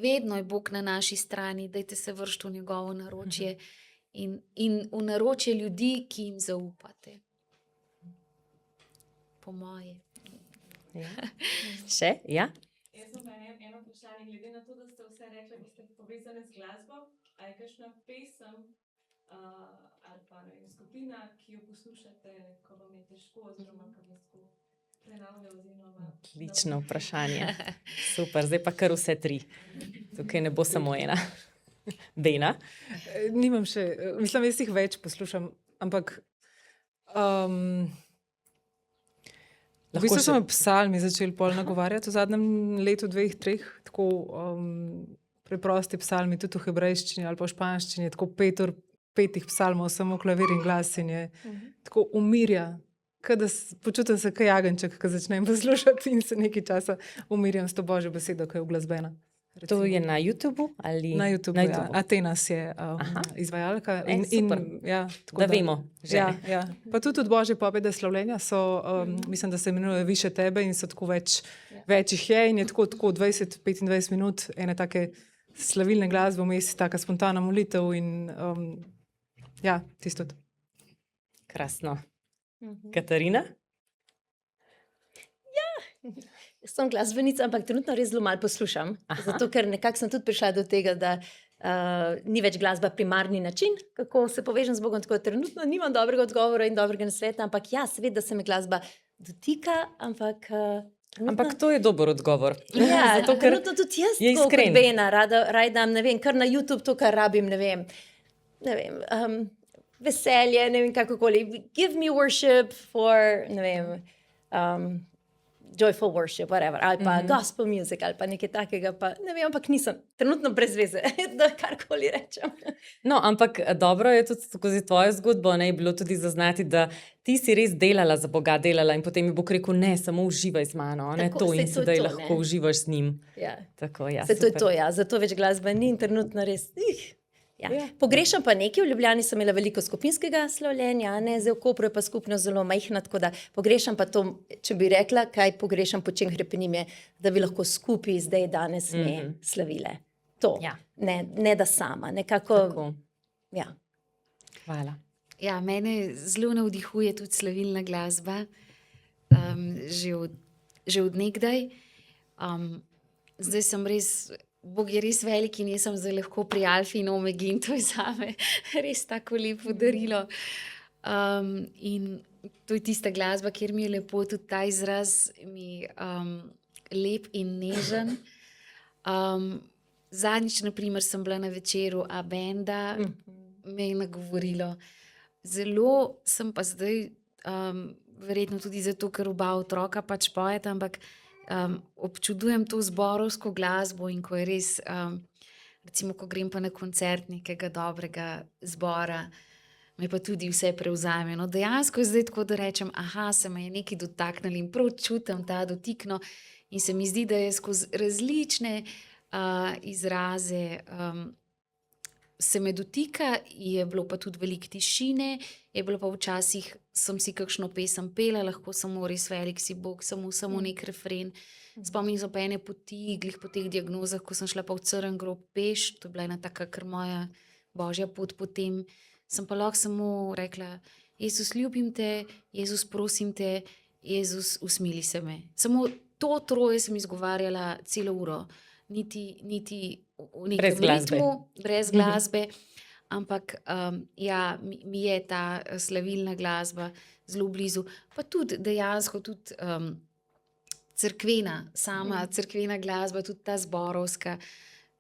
vedno je Bog na naši strani, dajte se vršiti v njegovo naročje in v naročje ljudi, ki jim zaupate. Po moje. Še? Ja? Jaz sem pa eno vprašanje, glede na to, da ste vse rekli, da ste povezane z glasbo, a je kakšna pesem ali pa ne vem, skupina, ki jo poslušate, ko vam je težko oziroma ko vas tako prenavlja oziroma... Odlično vprašanje. Super, zdaj pa kar vse tri. Tukaj ne bo samo ena. Bena? Nimam še, mislim, jaz jih več poslušam, ampak v bistvu so me psalmi začeli pol nagovarjati v zadnjem letu, 2, 3, tako preprosti psalmi, tudi v hebrejščini ali pa v španščini, tako 5 psalmov, samo klavir in glas in je tako umirja. Počutim se kaj jagenček, ko začnem poslušati in se nekaj časa umirjam s to Božjo besedo, ko je uglasbena. To je na YouTubu? Ali... Na YouTubu, ja. Atenas je izvajalka. Ja, da vemo. Ja. Pa tudi od Božje pobede slavljenja so, mislim, da se imenuje Više tebe in so tako več jih je in je tako 20-25 minut ene take slavilne glasbe, vmes taka spontana molitev in ja, tisto. Krasno. Katarina? Sem glasbenica, ampak trenutno res zelo malo poslušam. Zato, ker nekako sem tudi prišla do tega, da ni več glasba primarni način, kako se povežem z Bogom. Tako trenutno nimam dobrega odgovora in dobrega nasveta, ampak ja, seveda, da se me glasba dotika, ampak... Ampak to je dober odgovor. Ja, zato, ker trenutno tudi jaz je tako iskren. kot Bena, raj dam, ne vem, kar na YouTube to, kar rabim, ne vem, veselje, ne vem, kakokoli. Give me worship for, ne vem, joyful worship, whatever, ali pa gospel music, ali pa nekaj takega, pa ne vem, ampak nisem trenutno brez veze, da karkoli rečem. No, ampak dobro je tudi skozi tvojo zgodbo, ne, je bilo tudi zaznati, da ti si res delala za Boga, delala in potem je Bog rekel, ne, samo uživaj z mano, ne, Tako, to in saj to je sedaj to, lahko ne. uživaš z njim. Ja. Tako, ja, Se to je super. to, ja, zato več glasbe ni in trenutno res, ja. Ja. Pogrešam pa nekaj, v Ljubljani sem imela veliko skupinskega slavljenja, ne, zdaj v Kopru je pa skupnost zelo majhna, tako da pogrešam pa to, če bi rekla, kaj pogrešam, po čem hrepenim je, da bi lahko skupaj zdaj danes slavile. To, Ja. ne da sama, nekako, Tako. ja. Hvala. Ja, mene zelo navdihuje tudi slavilna glasba, že od nekdaj. Zdaj sem res, Bog je res velik in jaz sem zdaj lahko pri Alfi in Omegi in to je zame res tako lepo darilo. In to je tista glasba, kjer mi je lepo, tudi ta izraz mi lep in nežen. Zadnjič, naprimer, sem bila na večeru A-benda, me je nagovorilo. Zelo sem pa zdaj, verjetno tudi zato, ker oba otroka pač pojeta, ampak občudujem to zborovsko glasbo in ko je res, recimo, ko grem pa na koncert nekega dobrega zbora, me pa tudi vse prevzame. No, dejansko je zdaj tako, da rečem, aha, se me je nekaj dotaknilo in prav čutim ta dotikno in se mi zdi, da je skozi različne izraze se me dotika, je bilo pa tudi veliko tišine, je bilo pa včasih, sem si kakšno pesem pela, lahko samo res velik si Bog, samo nek refren. Spomnim se pa ene poti, glih po teh diagnozah, ko sem šla pa v Crn grob peš, to je bila ena taka kar moja božja pot potem, sem pa lahko samo rekla, Jezus, ljubim te, Jezus, prosim te, Jezus, usmili se me. Samo to troje sem izgovarjala celo uro. Niti v nekem ritmu, brez glasbe, ampak ja, mi je ta slavilna glasba zelo blizu. Pa tudi dejansko tudi cerkvena, sama cerkvena glasba, tudi ta zborovska.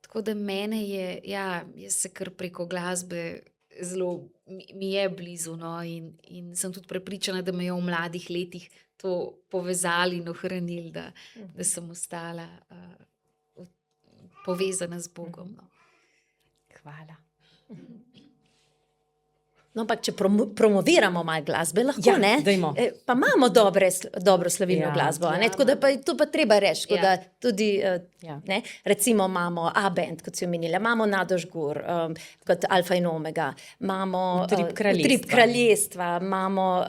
Tako da mene je, ja, jaz se kar preko glasbe zelo, mi je blizu, no, in sem tudi prepričana, da me je v mladih letih to povezali in ohranili, da sem ostala povezana z Bogom. No. Hvala. No, ampak če promoviramo malo glasbe, lahko Ja, ne. dajmo. Pa imamo dobro slavilno Ja. glasbo, a ne? Ja, Tako da pa je to pa treba reči, tako Ja. da tudi, Ja. ne, recimo imamo A-band, kot si omenila, imamo Nado Žgur, kot Alfa in Omega, imamo Utrip kraljestva. Utrip kraljestva, imamo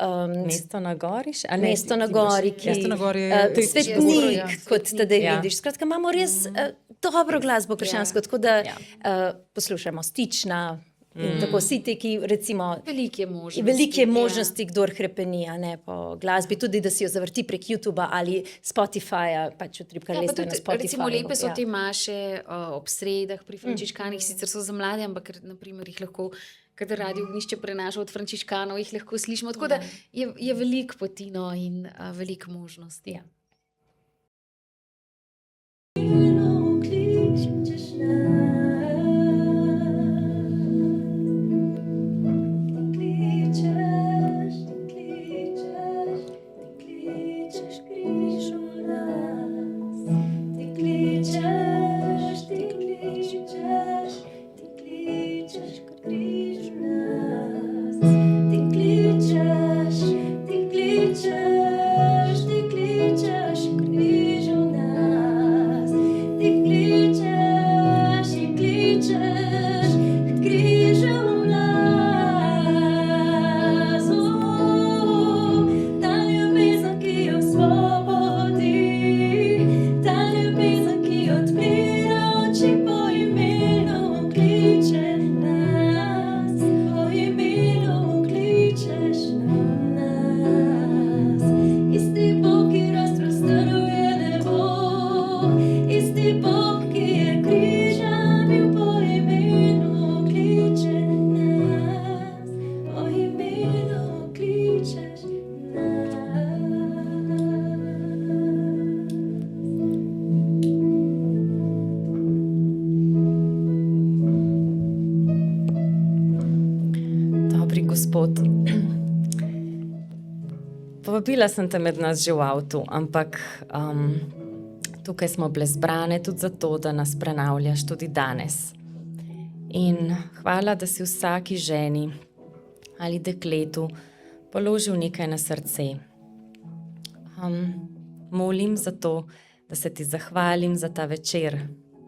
Mesto na gori, a ne, Mesto na ti boš- gori, ki Mesto na gori je tudi svetnik, ja. kot tedaj Ja. vidiš. Skratka, imamo res dobro glasbo krščansko, tako da Ja. poslušamo Stična in tako vsi ti, ki recimo Veliko je možnosti. Veliko je možnosti, kdor hrepeni a ne, po glasbi, tudi da si jo zavrti prek YouTuba ali Spotifyja, pač Utrip Ja, pa kraljestva tudi, na Spotifyju. recimo, lepe so ja. te maše ob sredah pri frančiškanih, sicer so za mlade, ampak naprimer jih lahko, kadar radio ognišče prenaša od frančiškanov, jih lahko slišimo. Tako da je veliko poti no, in veliko možnosti. Ja. Dobri Gospod, povabila sem te med nas že v avtu, ampak tukaj smo bile zbrane tudi zato, da nas prenavljaš tudi danes. In hvala, da si vsaki ženi ali dekletu položil nekaj na srce. Molim za to, da se ti zahvalim za ta večer.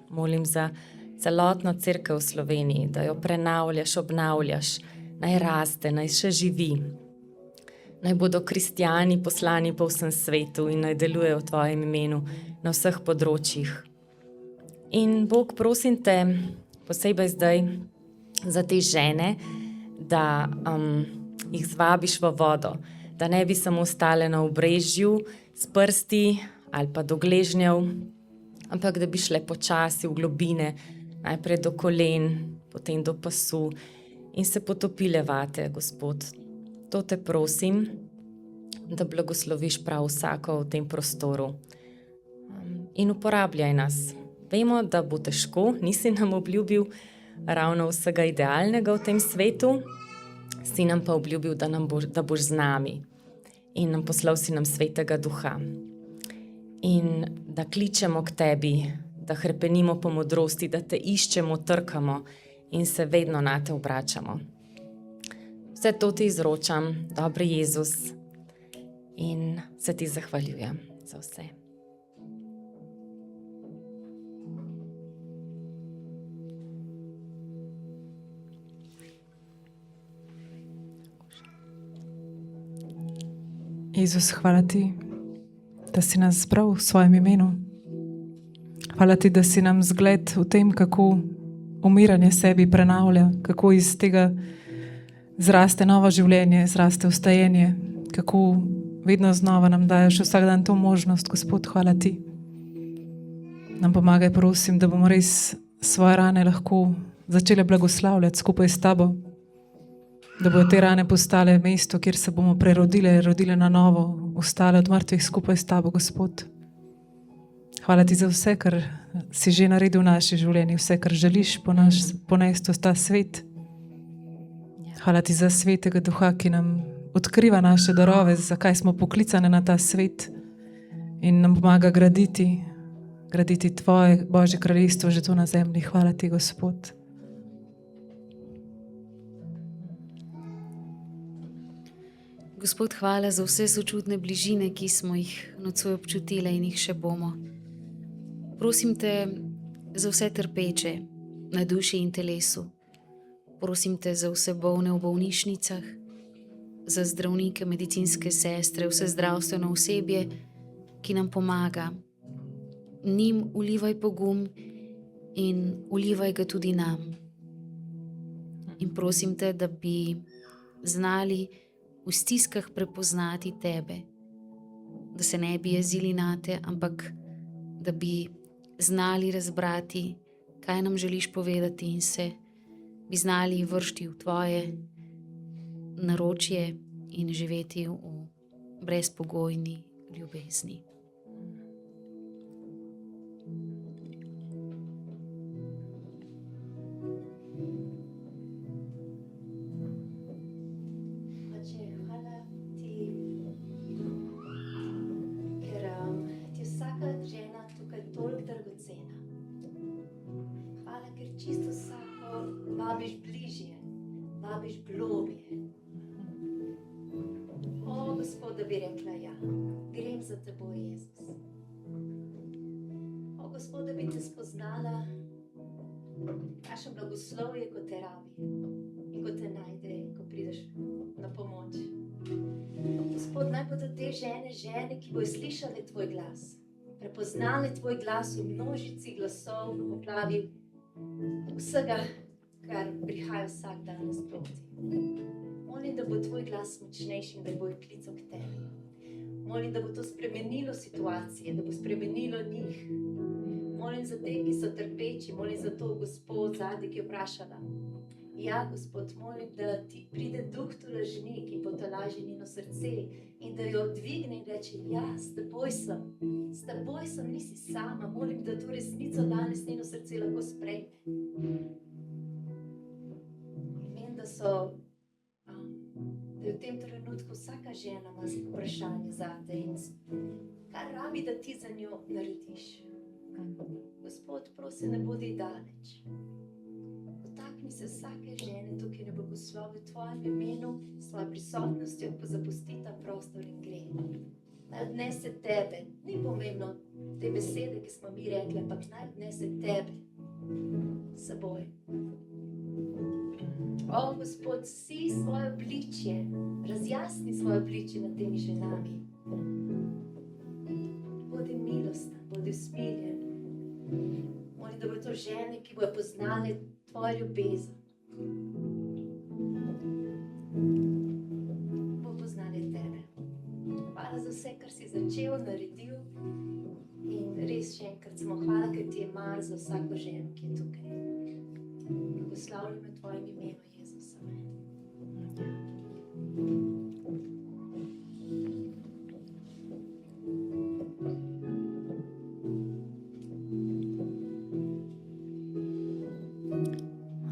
Molim za celotno cerkev v Sloveniji, da jo prenavljaš, obnavljaš, naj raste, naj še živi. Naj bodo kristjani poslani po vsem svetu in naj delujejo v tvojem imenu na vseh področjih. In Bog, prosim te, posebej zdaj za te žene, da jih zvabiš v vodo, da ne bi samo ostale na obrežju s prsti ali pa do gležnjev, ampak da bi šle počasi v globine, najprej do kolen, potem do pasu in se potopile vate, Gospod. To te prosim, da blagosloviš prav vsako v tem prostoru. In uporabljaj nas. Vemo, da bo težko, nisi nam obljubil ravno vsega idealnega v tem svetu, si nam pa obljubil, da boš z nami in nam poslal si nam Svetega Duha. In da kličemo k tebi, da hrepenimo po modrosti, da te iščemo, trkamo in se vedno na te obračamo. Vse to ti izročam, dobri Jezus, in se ti zahvaljujem za vse. Jezus, hvala ti, da si nas zbral v svojem imenu. Hvala ti, da si nam zgled v tem, kako umiranje sebi prenavlja, kako iz tega zraste novo življenje, zraste vstajenje, kako vedno znova nam daješ vsak dan to možnost. Gospod, hvala ti. Nam pomagaj, prosim, da bomo res svoje rane lahko začeli blagoslavljati skupaj s tabo, da bodo te rane postale mesto, kjer se bomo rodile na novo, ostale od mrtvih skupaj s tabo, Gospod. Hvala ti za vse, kar si že naredil v naši življenji, vse, kar želiš ponesti v ta svet. Hvala ti za Svetega Duha, ki nam odkriva naše darove, zakaj smo poklicane na ta svet in nam pomaga graditi tvoje Božje kraljestvo že tu na zemlji. Hvala ti, Gospod. Gospod, hvala za vse sočutne bližine, ki smo jih nocoj občutile in jih še bomo. Prosim te za vse trpeče na duši in telesu. Prosim te za vse bolne v bolnišnicah, za zdravnike, medicinske sestre, vse zdravstveno osebje, ki nam pomaga. Njim ulivaj pogum in ulivaj ga tudi nam. In prosim te, da bi znali v stiskah prepoznati tebe, da se ne bi jezili nate, ampak da bi znali razbrati, kaj nam želiš povedati in se bi znali vršti v tvoje naročje in živeti v brezpogojni ljubezni. Oče, hvala ti, ker ti je vsaka žena tukaj toliko dragocena. Hvala, ker čisto vsako vabiš bližje, vabiš globje. O, Gospod, da bi rekla ja, grem za teboj, Jezus. O, Gospod, da bi te spoznala, naše blagoslovje, ko te rabi in ko te najde in ko prideš na pomoč. Gospod, naj bodo te žene, ki bojo slišale tvoj glas, prepoznale tvoj glas v množici glasov, v poplavi vsega, kar prihaja vsak dan nasproti. Molim, da bo tvoj glas močnejši in da bo klical k tebi. Molim, da bo to spremenilo situacije, da bo spremenilo njih. Molim za te, ki so trpeči, molim za to, Gospod, zadnji, ki je vprašala. Ja, Gospod, molim, da ti pride duh tolažnik in potolaži njeno srce in da jo dvigne in reče, ja, s teboj sem, nisi sama. Molim, da to resnico danes njeno srce lahko sprejme. In vem, da je v tem trenutku vsaka žena ima vprašanje zate in kar rabi, da ti za njo narediš. Gospod, prosim, ne bodi daleč. Dotakni se vsake žene tukaj na blagoslovi v tvojem imenu, s tvojo prisotnostjo, ko zapusti ta prostor in gre. Naj odnese tebe, ni pomembno te besede, ki smo mi rekli, ampak naj odnese tebe s seboj. O, Gospod, si svoje obličje, razjasni svoje obličje nad temi ženami. Bodi milostna, bodi usmiljen. Molim, da bodo to žene, ki bodo poznale tvojo ljubezen. Bo poznale tebe. Hvala za vse, kar si začel, naredil. In res še enkrat samo hvala, ker ti je mar za vsako ženo, ki je tukaj. Blagoslavljam v tvojem imenu, Jezus. Amen.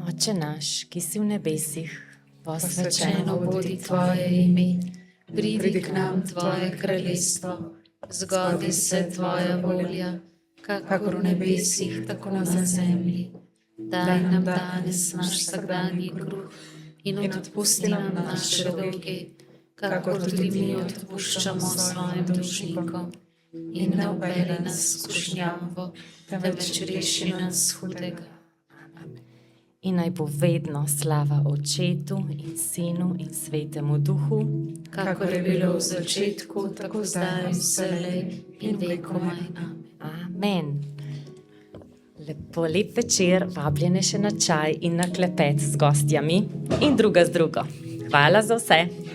Oče naš, ki si v nebesih, posvečeno Svečeno bodi tvoje ime, pridi k nam tvoje kraljestvo, zgodi se tvoja volja, kakor v nebesih, tako na zemlji. Daj nam danes naš vsakdanji kruh in odpusti nam naše dolge, kakor tudi mi odpuščamo svojim dolžnikom. In ne uvedi nas v skušnjavo, temveč reši nas hudega. in naj bo vedno slava Očetu in Sinu in Svetemu Duhu, kakor je bilo v začetku, tako zdaj in vselej in vekomaj. Amen. Lep večer, vabljene še na čaj in na klepet z gostjami in druga z drugo. Hvala za vse.